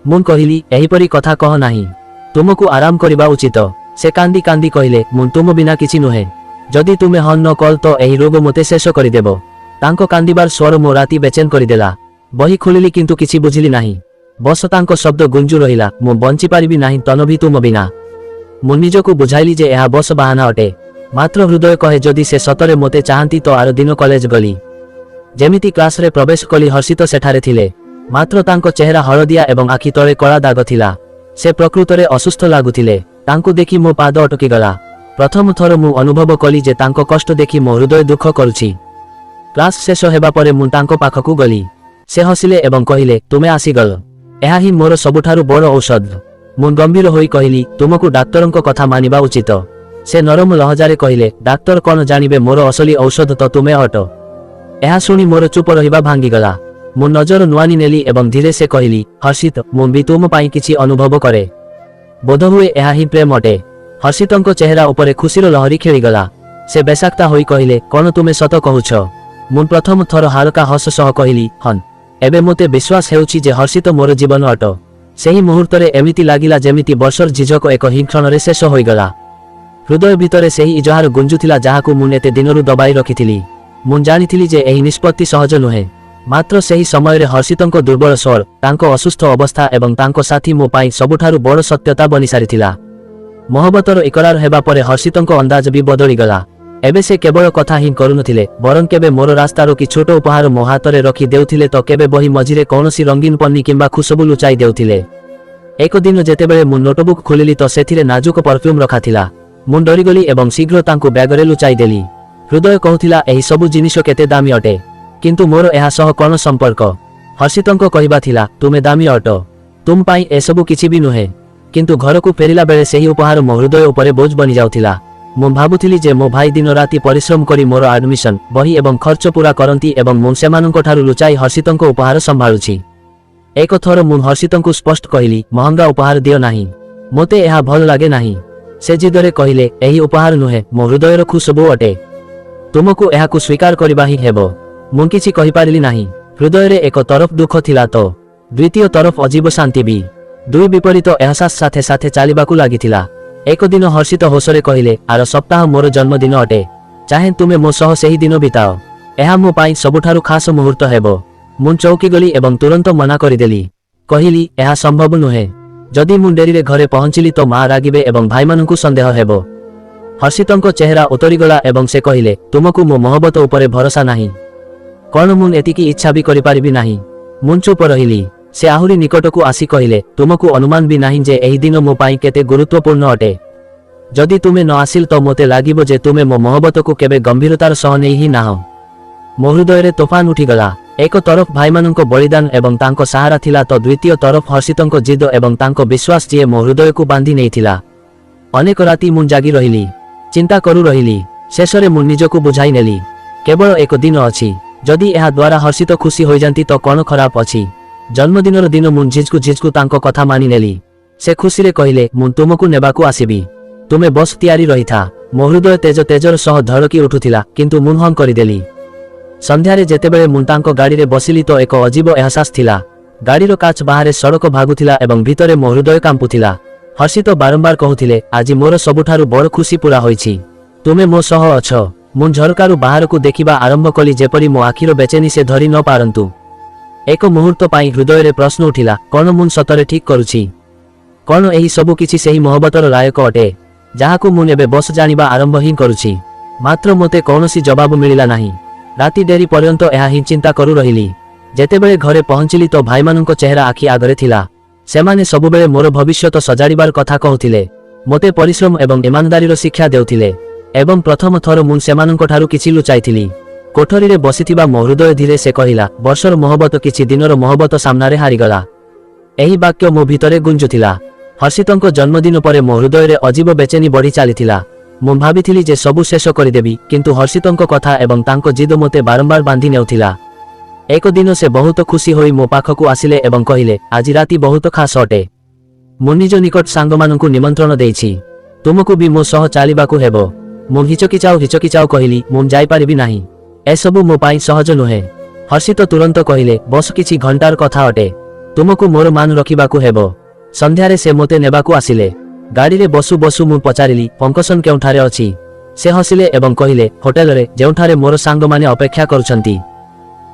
ମୁଁ କହିଲି, ଏହିପରି କଥା କହ ନାହିଁ। ତୁମକୁ ଆରାମ କରିବା ଉଚିତ। ସେ କାନ୍ଦି କାନ୍ଦି କହିଲେ, ମୁଁ ତୁମ ବିନା କିଛି ନୁହେଁ। ଯଦି ତୁମେ ହଁ ନ କଲ ତ ଏହି ରୋଗ ମୋତେ ଶେଷ କରିଦେବ। ତାଙ୍କ କାନ୍ଦିବାର ସ୍ୱର ମୋ ରାତି ବେଚେନ କରିଦେଲା। ବହି ଖୋଲିଲି କିନ୍ତୁ କିଛି ବୁଝିଲି ନାହିଁ। ବସ ତାଙ୍କ ଶବ୍ଦ ଗୁଞ୍ଜୁ ରହିଲା, ମୁଁ ବଞ୍ଚିପାରିବି ନାହିଁ ତନଭି ତୁମ ବିନା। ମୁଁ ନିଜକୁ ବୁଝାଇଲି ଯେ ଏହା ବସ ବାହାନା ଅଟେ। ମାତ୍ର ହୃଦୟ କହେ ଯଦି ସେ ସତରେ ମୋତେ ଚାହାନ୍ତି ତ ଆର ଦିନ କଲେଜ ଗଲି। ଯେମିତି କ୍ଲାସରେ ପ୍ରବେଶ କଲି ହର୍ଷିତ ସେଠାରେ ଥିଲେ। ମାତ୍ର ତାଙ୍କ ଚେହେରା ହଳଦିଆ ଏବଂ ଆଖି ତଳେ କଳା ଦାଗ ଥିଲା। ସେ ପ୍ରକୃତରେ ଅସୁସ୍ଥ ଲାଗୁଥିଲେ। ତାଙ୍କୁ ଦେଖି ମୋ ପାଦ ଅଟକିଗଲା। ପ୍ରଥମ ଥର ମୁଁ ଅନୁଭବ କଲି ଯେ ତାଙ୍କ କଷ୍ଟ ଦେଖି ମୋ ହୃଦୟ ଦୁଃଖ କରୁଛି। କ୍ଲାସ ଶେଷ ହେବା ପରେ ମୁଁ ତାଙ୍କ ପାଖକୁ ଗଲି। ସେ ହସିଲେ ଏବଂ କହିଲେ, ତୁମେ ଆସିଗଲ। ଏହା ହିଁ ମୋର ସବୁଠାରୁ ବଡ଼ ଔଷଧ। ମୁଁ ଗମ୍ଭୀର ହୋଇ କହିଲି, ତୁମକୁ ଡାକ୍ତରଙ୍କ କଥା ମାନିବା ଉଚିତ। ସେ ନରମ ଲହଜାରେ କହିଲେ, ଡାକ୍ତର କ'ଣ ଜାଣିବେ ମୋର ଅସଲି ଔଷଧ ତ ତୁମେ ଅଟ। ଏହା ଶୁଣି ମୋର ଚୁପ ରହିବା ଭାଙ୍ଗିଗଲା। ମୁଁ ନଜର ନୁଆଣି ନେଲି ଏବଂ ଧୀରେ ସେ କହିଲି, ହର୍ଷିତ, ମୁଁ ବି ତୁମ ପାଇଁ କିଛି ଅନୁଭବ କରେ। ବୋଧହୁଏ ଏହା ହିଁ ପ୍ରେମ ଅଟେ। ହର୍ଷିତଙ୍କ ଚେହେରା ଉପରେ ଖୁସିର ଲହରୀ ଖେଳିଗଲା। ସେ ବେସାକ୍ତା ହୋଇ କହିଲେ, କ'ଣ ତୁମେ ସତ କହୁଛ? ମୁଁ ପ୍ରଥମ ଥର ହାଲକା ହସ ସହ କହିଲି, ହଁ। ଏବେ ମୋତେ ବିଶ୍ୱାସ ହେଉଛି ଯେ ହର୍ଷିତ ମୋର ଜୀବନ ଅଟ। ସେହି ମୁହୂର୍ତ୍ତରେ ଏମିତି ଲାଗିଲା ଯେମିତି ବର୍ଷର ଝିଝକ ଏକ ହିଁ କ୍ଷଣରେ ଶେଷ ହୋଇଗଲା। ହୃଦୟ ଭିତରେ ସେହି ଇଜହାର ଗୁଞ୍ଜୁଥିଲା ଯାହାକୁ ମୁଁ ଏତେ ଦିନରୁ ଦବାଇ ରଖିଥିଲି। ମୁଁ ଜାଣିଥିଲି ଯେ ଏହି ନିଷ୍ପତ୍ତି ସହଜ ନୁହେଁ। ମାତ୍ର ସେହି ସମୟରେ ହର୍ଷିତଙ୍କ ଦୁର୍ବଳ ସ୍ୱର, ତାଙ୍କ ଅସୁସ୍ଥ ଅବସ୍ଥା ଏବଂ ତାଙ୍କ ସାଥୀ ମୋ ପାଇଁ ସବୁଠାରୁ ବଡ଼ ସତ୍ୟତା ବନିସାରିଥିଲା। ମହବତର ଇକରାର ହେବା ପରେ ହର୍ଷିତଙ୍କ ଅନ୍ଦାଜ ବି ବଦଳିଗଲା। ଏବେ ସେ କେବଳ କଥା ହିଁ କରୁନଥିଲେ, ବରଂ କେବେ ମୋର ରାସ୍ତାର କି ଛୋଟ ଉପହାର ମୋ ହାତରେ ରଖି ଦେଉଥିଲେ ତ କେବେ ବହି ମଝିରେ କୌଣସି ରଙ୍ଗୀନ ପନ୍ନି କିମ୍ବା ଖୁସବୁ ଲୁଚାଇ ଦେଉଥିଲେ। ଏକ ଦିନ ଯେତେବେଳେ ମୁଁ ନୋଟବୁକ୍ ଖୋଲିଲି ତ ସେଥିରେ ନାଜୁକ ପରଫ୍ୟୁମ୍ ରଖାଥିଲା। ମୁଁ ଡରିଗଲି ଏବଂ ଶୀଘ୍ର ତାଙ୍କୁ ବ୍ୟାଗରେ ଲୁଚାଇ ଦେଲି। ହୃଦୟ କହୁଥିଲା, ଏହି ସବୁ ଜିନିଷ କେତେ ଦାମୀ ଅଟେ। କିନ୍ତୁ ମୋର ଏହା ସହ କ'ଣ ସମ୍ପର୍କ? ହର୍ଷିତଙ୍କ କହିବା ଥିଲା, ତୁମେ ଦାମୀ ଅଟ। ତୁମ ପାଇଁ ଏସବୁ କିଛି ବି ନୁହେଁ। କିନ୍ତୁ ଘରକୁ ଫେରିଲା ବେଳେ ସେହି ଉପହାର ମୋ ହୃଦୟ ଉପରେ ବୋଝ ବନିଯାଉଥିଲା। ମୁଁ ଭାବୁଥିଲି ଯେ ମୋ ଭାଇ ଦିନ ରାତି ପରିଶ୍ରମ କରି ମୋର ଆଡମିସନ, ବହି ଏବଂ ଖର୍ଚ୍ଚ ପୂରା କରନ୍ତି ଏବଂ ମୁଁ ସେମାନଙ୍କଠାରୁ ଲୁଚାଇ ହର୍ଷିତଙ୍କ ଉପହାର ସମ୍ଭାଳୁଛି। ଏକ ଥର ମୁଁ ହର୍ଷିତଙ୍କୁ ସ୍ପଷ୍ଟ କହିଲି, ମହଙ୍ଗା ଉପହାର ଦିଅ ନାହିଁ। ମୋତେ ଏହା ଭଲ ଲାଗେ ନାହିଁ। ସେ ଜିଦରେ କହିଲେ, ଏହି ଉପହାର ନୁହେଁ, ମୋ ହୃଦୟର ଖୁସବୁ ଅଟେ। ତୁମକୁ ଏହାକୁ ସ୍ୱୀକାର କରିବା ହିଁ ହେବ। ମୁଁ କିଛି କହିପାରିଲି ନାହିଁ। ହୃଦୟରେ ଏକ ତରଫ ଦୁଃଖ ଥିଲା ତ ଦ୍ୱିତୀୟ ତରଫ ଅଜୀବ ଶାନ୍ତି ବି। ଦୁଇ ବିପରୀତ ଏହସାସ ସାଥେ ସାଥେ ଚାଲିବାକୁ ଲାଗିଥିଲା। ଏକ ଦିନ ହର୍ଷିତ ହୋସରେ କହିଲେ, ଆର ସପ୍ତାହ ମୋର ଜନ୍ମଦିନ ଅଟେ। ଚାହେଁ ତୁମେ ମୋ ସହ ସେହି ଦିନ ବିତାଅ। ଏହା ମୋ ପାଇଁ ସବୁଠାରୁ ଖାସ ମୁହୂର୍ତ୍ତ ହେବ। ମୁଁ ଚୌକିଗଲି ଏବଂ ତୁରନ୍ତ ମନା କରିଦେଲି। କହିଲି, ଏହା ସମ୍ଭବ ନୁହେଁ। ଯଦି ମୁଁ ଡେରିରେ ଘରେ ପହଞ୍ଚିଲି ତ ମା ରାଗିବେ ଏବଂ ଭାଇମାନଙ୍କୁ ସନ୍ଦେହ ହେବ। ହର୍ଷିତଙ୍କ ଚେହେରା ଉତରିଗଲା ଏବଂ ସେ କହିଲେ, ତୁମକୁ ମୋ ମହବତ ଉପରେ ଭରସା ନାହିଁ? କ'ଣ ମୁଁ ଏତିକି ଇଚ୍ଛା ବି କରିପାରିବି ନାହିଁ? ମୁଁ ଚୁପ ରହିଲି। ସେ ଆହୁରି ନିକଟକୁ ଆସି କହିଲେ, ତୁମକୁ ଅନୁମାନ ବି ନାହିଁ ଯେ ଏହି ଦିନ ମୋ ପାଇଁ କେତେ ଗୁରୁତ୍ୱପୂର୍ଣ୍ଣ ଅଟେ। ଯଦି ତୁମେ ନ ଆସିଲ ତ ମୋତେ ଲାଗିବ ଯେ ତୁମେ ମୋ ମହବତକୁ କେବେ ଗମ୍ଭୀରତାର ସହ ନେଇ ହିଁ ନାହଁ। ମୋ ହୃଦୟରେ ତୋଫାନ ଉଠିଗଲା। ଏକ ତରଫ ଭାଇମାନଙ୍କ ବଳିଦାନ ଏବଂ ତାଙ୍କ ସାହାରା ଥିଲା ତ ଦ୍ୱିତୀୟ ତରଫ ହର୍ଷିତଙ୍କ ଜିଦ ଏବଂ ତାଙ୍କ ବିଶ୍ୱାସ ଯିଏ ମୋ ହୃଦୟକୁ ବାନ୍ଧି ନେଇଥିଲା। ଅନେକ ରାତି ମୁଁ ଜାଗି ରହିଲି, ଚିନ୍ତା କରୁ ରହିଲି। ଶେଷରେ ମୁଁ ନିଜକୁ ବୁଝାଇ ନେଲି, କେବଳ ଏକ ଦିନ ଅଛି। ଯଦି ଏହା ଦ୍ୱାରା ହର୍ଷିତ ଖୁସି ହୋଇଯାନ୍ତି ତ କ'ଣ ଖରାପ ଅଛି? ଜନ୍ମଦିନର ଦିନ ମୁଁ ଝିଝକୁ ତାଙ୍କ କଥା ମାନିନେଲି। ସେ ଖୁସିରେ କହିଲେ, ମୁଁ ତୁମକୁ ନେବାକୁ ଆସିବି। ତୁମେ ବସ୍ ତିଆରି ରହିଥା। ମୋ ହୃଦୟ ତେଜର ସହ ଧଡ଼କି ଉଠୁଥିଲା, କିନ୍ତୁ ମୁଁ ହଁ କରିଦେଲି। ସନ୍ଧ୍ୟାରେ ଯେତେବେଳେ ମୁଁ ତାଙ୍କ ଗାଡ଼ିରେ ବସିଲି ତ ଏକ ଅଜୀବ ଏହସାସ ଥିଲା। ଗାଡ଼ିର କାଚ ବାହାରେ ସଡ଼କ ଭାଗୁଥିଲା ଏବଂ ଭିତରେ ମୋ ହୃଦୟ କାମ୍ପୁଥିଲା। ହର୍ଷିତ ବାରମ୍ବାର କହୁଥିଲେ, ଆଜି ମୋର ସବୁଠାରୁ ବଡ଼ ଖୁସି ପୂରା ହୋଇଛି। ତୁମେ ମୋ ସହ ଅଛ। ମୁଁ ଝରକାରୁ ବାହାରକୁ ଦେଖିବା ଆରମ୍ଭ କଲି ଯେପରି ମୋ ଆଖିର ବେଚେନି ସେ ଧରି ନ ପାରନ୍ତୁ। ଏକ ମୁହୂର୍ତ୍ତ ପାଇଁ ହୃଦୟରେ ପ୍ରଶ୍ନ ଉଠିଲା, କ'ଣ ମୁଁ ସତରେ ଠିକ୍ କରୁଛି? କ'ଣ ଏହି ସବୁ କିଛି ସେହି ମହବତର ଲାୟକ ଅଟେ ଯାହାକୁ ମୁଁ ଏବେ ବସ୍ ଜାଣିବା ଆରମ୍ଭ ହିଁ କରୁଛି? ମାତ୍ର ମୋତେ କୌଣସି ଜବାବ ମିଳିଲା ନାହିଁ। ରାତି ଡେରି ପର୍ଯ୍ୟନ୍ତ ଏହା ହିଁ ଚିନ୍ତା କରୁ ରହିଲି। ଯେତେବେଳେ ଘରେ ପହଞ୍ଚିଲି ତ ଭାଇମାନଙ୍କ ଚେହେରା ଆଖି ଆଗରେ ଥିଲା। ସେମାନେ ସବୁବେଳେ ମୋର ଭବିଷ୍ୟତ ସଜାଡ଼ିବାର କଥା କହୁଥିଲେ। ମୋତେ ପରିଶ୍ରମ ଏବଂ ଇମାନଦାରୀର ଶିକ୍ଷା ଦେଉଥିଲେ। ଏବଂ ପ୍ରଥମ ଥର ମୁଁ ସେମାନଙ୍କଠାରୁ କିଛି ଲୁଚାଇଥିଲି। କୋଠରୀରେ ବସିଥିବା ମୋ ହୃଦୟ ଧୀରେ ସେ କହିଲା, ବର୍ଷର ମହବତ କିଛି ଦିନର ମହବତ ସାମ୍ନାରେ ହାରିଗଲା। ଏହି ବାକ୍ୟ ମୋ ଭିତରେ ଗୁଞ୍ଜୁଥିଲା। ହର୍ଷିତଙ୍କ ଜନ୍ମଦିନ ପରେ ମୋ ହୃଦୟରେ ଅଜୀବ ବେଚେନି ବଢ଼ି ଚାଲିଥିଲା। ମୁଁ ଭାବିଥିଲି ଯେ ସବୁ ଶେଷ କରିଦେବି, କିନ୍ତୁ ହର୍ଷିତଙ୍କ କଥା ଏବଂ ତାଙ୍କ ଜିଦ ମୋତେ ବାରମ୍ବାର ବାନ୍ଧି ନେଉଥିଲା। ଏକ ଦିନ ସେ ବହୁତ ଖୁସି ହୋଇ ମୋ ପାଖକୁ ଆସିଲେ ଏବଂ କହିଲେ, ଆଜି ରାତି ବହୁତ ଖାସ ଅଟେ। ମୁଁ ନିଜ ନିକଟ ସାଙ୍ଗମାନଙ୍କୁ ନିମନ୍ତ୍ରଣ ଦେଇଛି। ତୁମକୁ ବି ମୋ ସହ ଚାଲିବାକୁ ହେବ। ମୁଁ ହିଚକିଚାଉ କହିଲି, ମୁଁ ଯାଇପାରିବି ନାହିଁ। ଏସବୁ ମୋ ପାଇଁ ସହଜ ନୁହେଁ। ହର୍ଷିତ ତୁରନ୍ତ କହିଲେ, ବସ୍ କିଛି ଘଣ୍ଟାର କଥା ଅଟେ। ତୁମକୁ ମୋର ମାନ ରଖିବାକୁ ହେବ। ସନ୍ଧ୍ୟାରେ ସେ ମୋତେ ନେବାକୁ ଆସିଲେ। ଗାଡ଼ିରେ ବସୁ ବସୁ ମୁଁ ପଚାରିଲି, ଫଙ୍କସନ୍ କେଉଁଠାରେ ଅଛି? ସେ ହସିଲେ ଏବଂ କହିଲେ, ହୋଟେଲରେ, ଯେଉଁଠାରେ ମୋର ସାଙ୍ଗମାନେ ଅପେକ୍ଷା କରୁଛନ୍ତି।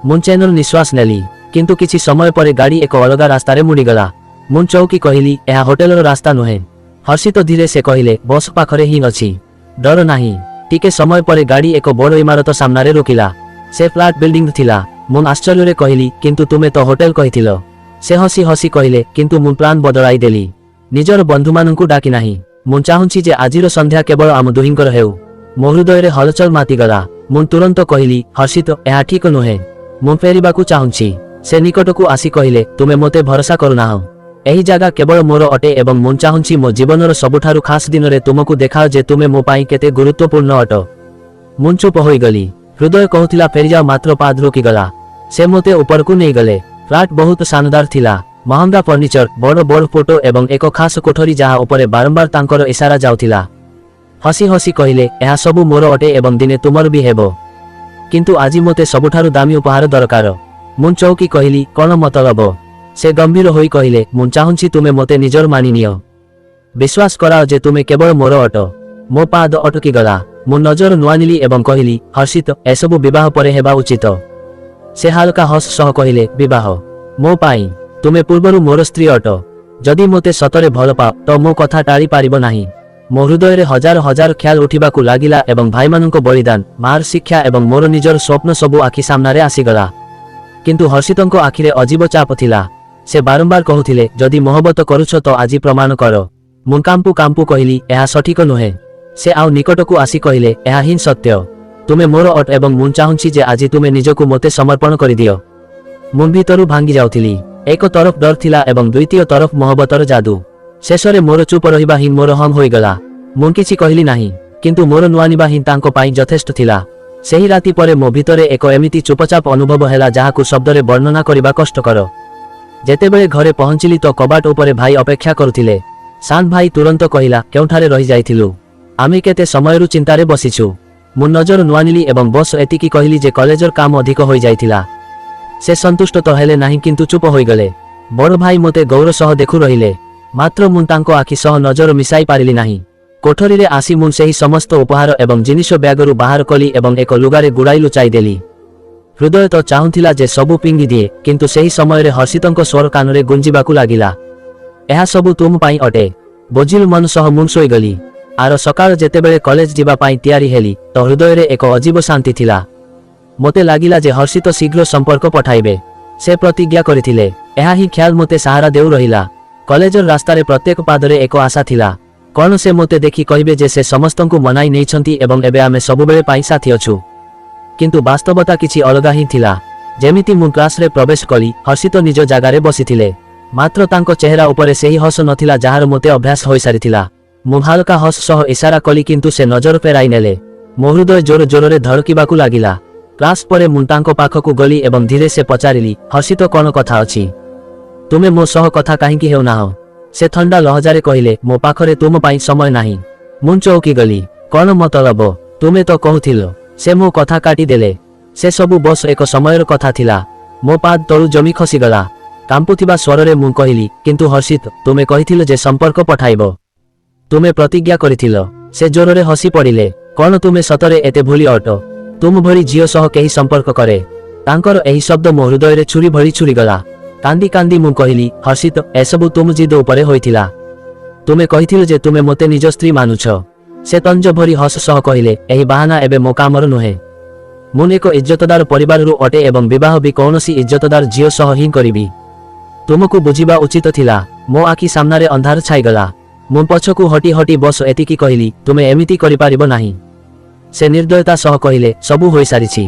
ମୁଁ ଚେନର ନିଶ୍ୱାସ ନେଲି, କିନ୍ତୁ କିଛି ସମୟ ପରେ ଗାଡ଼ି ଏକ ଅଲଗା ରାସ୍ତାରେ ମୁଡ଼ିଗଲା। ମୁଁ ଚୌକି କହିଲି, ଏହା ହୋଟେଲର ରାସ୍ତା ନୁହେଁ। ହର୍ଷିତ ଧୀରେ ସେ କହିଲେ, ବସ୍ ପାଖରେ ହିଁ ଅଛି। ଡର ନାହିଁ। ଟିକେ ସମୟ ପରେ ଗାଡ଼ି ଏକ ବଡ଼ ଇମାରତ ସାମ୍ନାରେ ରୋକିଲା। ସେ ଫ୍ଲାଟ୍ ବିଲ୍ଡିଂ ଥିଲା। ମୁଁ ଆଶ୍ଚର୍ଯ୍ୟରେ କହିଲି, କିନ୍ତୁ ତୁମେ ତ ହୋଟେଲ କହିଥିଲ? ସେ ହସି ହସି କହିଲେ, କିନ୍ତୁ ମୁଁ ପ୍ଲାନ୍ ବଦଳାଇ ଦେଲି। ନିଜର ବନ୍ଧୁମାନଙ୍କୁ ଡାକି ନାହିଁ। ମୁଁ ଚାହୁଁଛି ଯେ ଆଜିର ସନ୍ଧ୍ୟା କେବଳ ଆମ ଦୁହିଁଙ୍କର ହେଉ। ମୋ ହୃଦୟରେ ହଲଚଲ ମାତିଗଲା। ମୁଁ ତୁରନ୍ତ କହିଲି, ହର୍ଷିତ, ଏହା ଠିକ ନୁହେଁ। ମୁଁ ଫେରିବାକୁ ଚାହୁଁଛି। ସେ ନିକଟକୁ ଆସି କହିଲେ, ତୁମେ ମୋତେ ଭରସା କରୁନାହଁ। ଏହି ଜାଗା କେବଳ ମୋର ଅଟେ ଏବଂ ମୁଁ ଚାହୁଁଛି ମୋ ଜୀବନର ସବୁଠାରୁ ଖାସ ଦିନରେ ତୁମକୁ ଦେଖାଅ ଯେ ତୁମେ ମୋ ପାଇଁ କେତେ ଗୁରୁତ୍ୱପୂର୍ଣ୍ଣ ଅଟ। ମୁଁ ଚୁପ ହୋଇଗଲି। ହୃଦୟ କହୁଥିଲା ଫେରିଯାଅ, ମାତ୍ର ପାଦ ରୋକିଗଲା। ସେ ମୋତେ ଉପରକୁ ନେଇଗଲେ। ଫ୍ଲାଟ୍ ବହୁତ ଶାନଦାର ଥିଲା। ମହଙ୍ଗା ଫର୍ଣ୍ଣିଚର, ବଡ଼ ବଡ଼ ଫଟୋ ଏବଂ ଏକ ଖାସ କୋଠରୀ ଯାହା ଉପରେ ବାରମ୍ବାର ତାଙ୍କର ଇସାରା ଯାଉଥିଲା। ହସି ହସି କହିଲେ, ଏହା ସବୁ ମୋର ଅଟେ ଏବଂ ଦିନେ ତୁମର ବି ହେବ। କିନ୍ତୁ ଆଜି ମୋତେ ସବୁଠାରୁ ଦାମୀ ଉପହାର ଦରକାର। ମୁଁ ଚୌକି କହିଲି, କ'ଣ ମତଲବ? ସେ ଗମ୍ଭୀର ହୋଇ କହିଲେ, ମୁଁ ଚାହୁଁଛି ତୁମେ ମୋତେ ନିଜର ମାନିନିଅ। ବିଶ୍ୱାସ କରାଅ ଯେ ତୁମେ କେବଳ ମୋର ଅଟ। ମୋ ପାଦ ଅଟକିଗଲା। ମୁଁ ନଜର ନୁଆଁଇଲି ଏବଂ କହିଲି, ହର୍ଷିତ, ଏସବୁ ବିବାହ ପରେ ହେବା ଉଚିତ। ସେ ହାଲକା ହସ ସହ କହିଲେ, ବିବାହ? ମୋ ପାଇଁ? ତୁମେ ପୂର୍ବରୁ ମୋର ସ୍ତ୍ରୀ ଅଟ। ଯଦି ମୋତେ ସତରେ ଭଲ ପାଅ ତ ମୋ କଥା ଟାଳି ପାରିବ ନାହିଁ। ମୋ ହୃଦୟରେ ହଜାର ହଜାର ଖ୍ୟାଲ ଉଠିବାକୁ ଲାଗିଲା ଏବଂ ଭାଇମାନଙ୍କ ବଳିଦାନ, ମାର ଶିକ୍ଷା ଏବଂ ମୋର ନିଜର ସ୍ୱପ୍ନ ସବୁ ଆଖି ସାମ୍ନାରେ ଆସିଗଲା। କିନ୍ତୁ ହର୍ଷିତଙ୍କ ଆଖିରେ ଅଜୀବ ଚାପ ଥିଲା। ସେ ବାରମ୍ବାର କହୁଥିଲେ, ଯଦି ମହବତ କରୁଛ ତ ଆଜି ପ୍ରମାଣ କର। ମୁଁ କାମ୍ପୁ କାମ୍ପୁ କହିଲି, ଏହା ସଠିକ ନୁହେଁ। ସେ ଆଉ ନିକଟକୁ ଆସି କହିଲେ, ଏହା ହିଁ ସତ୍ୟ। ତୁମେ ମୋର ଅଟ ଏବଂ ମୁଁ ଚାହୁଁଛି ଯେ ଆଜି ତୁମେ ନିଜକୁ ମୋତେ ସମର୍ପଣ କରିଦିଅ। ମୁଁ ଭିତରୁ ଭାଙ୍ଗି ଯାଉଥିଲି। ଏକ ତରଫ ଡର ଥିଲା ଏବଂ ଦ୍ୱିତୀୟ ତରଫ ମହବତର ଯାଦୁ। ଶେଷରେ ମୋର ଚୁପ ରହିବା ହିଁ ମୋର ହମ୍ ହୋଇଗଲା। ମୁଁ କିଛି କହିଲି ନାହିଁ, କିନ୍ତୁ ମୋର ନୁଆଁଣିବା ହିଁ ତାଙ୍କ ପାଇଁ ଯଥେଷ୍ଟ ଥିଲା। ସେହି ରାତି ପରେ ମୋ ଭିତରେ ଏକ ଏମିତି ଚୁପଚାପ ଅନୁଭବ ହେଲା ଯାହାକୁ ଶବ୍ଦରେ ବର୍ଣ୍ଣନା କରିବା କଷ୍ଟକର। ଯେତେବେଳେ ଘରେ ପହଞ୍ଚିଲି ତ କବାଟ ଉପରେ ଭାଇ ଅପେକ୍ଷା କରୁଥିଲେ। ସାନ ଭାଇ ତୁରନ୍ତ କହିଲା, କେଉଁଠାରେ ରହିଯାଇଥିଲୁ? ଆମେ କେତେ ସମୟରୁ ଚିନ୍ତାରେ ବସିଛୁ। ମୁଁ ନଜର ନୁଆଁନିଲି ଏବଂ ବସ୍ ଏତିକି କହିଲି ଯେ କଲେଜର କାମ ଅଧିକ ହୋଇଯାଇଥିଲା। ସେ ସନ୍ତୁଷ୍ଟ ତ ହେଲେ ନାହିଁ କିନ୍ତୁ ଚୁପ ହୋଇଗଲେ। ବଡ଼ ଭାଇ ମୋତେ ଗୌର ସହ ଦେଖୁ ରହିଲେ, ମାତ୍ର ମୁଁ ତାଙ୍କ ଆଖି ସହ ନଜର ମିଶାଇ ପାରିଲି ନାହିଁ। କୋଠରୀରେ ଆସି ମୁଁ ସେହି ସମସ୍ତ ଉପହାର ଏବଂ ଜିନିଷ ବ୍ୟାଗରୁ ବାହାର କଲି ଏବଂ ଏକ ଲୁଗାରେ ଗୁଡ଼ାଇ ଲୁଚାଇ ଦେଲି। ହୃଦୟ ତ ଚାହୁଁଥିଲା ଯେ ସବୁ ପିଙ୍ଗି ଦିଏ, କିନ୍ତୁ ସେହି ସମୟରେ ହର୍ଷିତଙ୍କ ସ୍ୱର କାନରେ ଗୁଞ୍ଜିବାକୁ ଲାଗିଲା। ଏହା ସବୁ ତୁମ ପାଇଁ ଅଟେ। ବୁଝିଲୁ ମନ ସହ ମୁଁ ଶୋଇଗଲି। ଆର ସକାଳ ଯେତେବେଳେ କଲେଜ ଯିବା ପାଇଁ ତିଆରି ହେଲି ତ ହୃଦୟରେ ଏକ ଅଜୀବ ଶାନ୍ତି ଥିଲା। ମୋତେ ଲାଗିଲା ଯେ ହର୍ଷିତ ଶୀଘ୍ର ସମ୍ପର୍କ ପଠାଇବେ। ସେ ପ୍ରତିଜ୍ଞା କରିଥିଲେ। ଏହା ହିଁ ଖ୍ୟାଲ ମୋତେ ସାହାରା ଦେଉ ରହିଲା। କଲେଜର ରାସ୍ତାରେ ପ୍ରତ୍ୟେକ ପାଦରେ ଏକ ଆଶା ଥିଲା। କ'ଣ ସେ ମୋତେ ଦେଖି କହିବେ ଯେ ସେ ସମସ୍ତଙ୍କୁ ମନାଇ ନେଇଛନ୍ତି ଏବଂ ଏବେ ଆମେ ସବୁବେଳେ ପାଇଁ ସାଥୀ ଅଛୁ। କିନ୍ତୁ ବାସ୍ତବତା କିଛି ଅଲଗା ହିଁ ଥିଲା। ଯେମିତି ମୁଁ କ୍ଲାସରେ ପ୍ରବେଶ କଲି, ହର୍ଷିତ ନିଜ ଜାଗାରେ ବସିଥିଲେ, ମାତ୍ର ତାଙ୍କ ଚେହେରା ଉପରେ ସେହି ହସ ନଥିଲା ଯାହାର ମୋତେ ଅଭ୍ୟାସ ହୋଇସାରିଥିଲା। ମୁଁ ହାଲକା ହସ ସହ ଇଶାରା କଲି କିନ୍ତୁ ସେ ନଜର ଫେରାଇ ନେଲେ। ମୋ ହୃଦୟ ଜୋର ଜୋରରେ ଧଡ଼କିବାକୁ ଲାଗିଲା। କ୍ଲାସ ପରେ ମୁଁ ତାଙ୍କ ପାଖକୁ ଗଲି ଏବଂ ଧୀରେ ସେ ପଚାରିଲି, ହର୍ଷିତ କ'ଣ କଥା ଅଛି? ତୁମେ ମୋ ସହ କଥା କାହିଁକି ହେଉନାହଁ? ସେ ଥଣ୍ଡା ଲହଜାରେ କହିଲେ, ମୋ ପାଖରେ ତୁମ ପାଇଁ ସମୟ ନାହିଁ। ମୁଁ ଚୌକିଗଲି। କ'ଣ ମତଲବ? ତୁମେ ତ କହୁଥିଲ। ସେ ମୋ କଥା କାଟିଦେଲେ। ସେ ସବୁ ବସ୍ ଏକ ସମୟର କଥା ଥିଲା। ମୋ ପାଦ ତଳୁ ଜମି ଖସିଗଲା। କାମ୍ପୁଥିବା ସ୍ୱରରେ ମୁଁ କହିଲି, କିନ୍ତୁ ହର୍ଷିତ, ତୁମେ କହିଥିଲ ଯେ ସମ୍ପର୍କ ପଠାଇବ। ତୁମେ ପ୍ରତିଜ୍ଞା କରିଥିଲ। ସେ ଜୋରରେ ହସି ପଡ଼ିଲେ। କ'ଣ ତୁମେ ସତରେ ଏତେ ଭୁଲି ଅଟ? ତୁମ ଭଳି ଝିଅ ସହ କେହି ସମ୍ପର୍କ କରେ? ତାଙ୍କର ଏହି ଶବ୍ଦ ମୋ ହୃଦୟରେ ଛୁରୀ ଭଳି ଛୁରିଗଲା। କାନ୍ଦି କାନ୍ଦି ମୁଁ କହିଲି, ହର୍ଷିତ, ଏସବୁ ତୁମ ଜିଦ ଉପରେ ହୋଇଥିଲା। ତୁମେ କହିଥିଲ ଯେ ତୁମେ ମୋତେ ନିଜ ସ୍ତ୍ରୀ ମାନୁଛ। ସେ ତଞ୍ଜ ଭରି ହସ ସହ କହିଲେ, ଏହି ବାହାନା ଏବେ ମୋ କାମର ନୁହେଁ। ମୁଁ ଏକ ଇଜ୍ଜତଦାର ପରିବାରରୁ ଅଟେ ଏବଂ ବିବାହ ବି କୌଣସି ଇଜ୍ଜତଦାର ଝିଅ ସହ ହିଁ କରିବି। ତୁମକୁ ବୁଝିବା ଉଚିତ ଥିଲା। ମୋ ଆଖି ସାମ୍ନାରେ ଅନ୍ଧାର ଛାଇଗଲା। ମୁଁ ପଛକୁ ହଟି ହଟି ବସ୍ ଏତିକି କହିଲି, ତୁମେ ଏମିତି କରିପାରିବ ନାହିଁ। ସେ ନିର୍ଦ୍ଦୟତା ସହ କହିଲେ, ସବୁ ହୋଇସାରିଛି।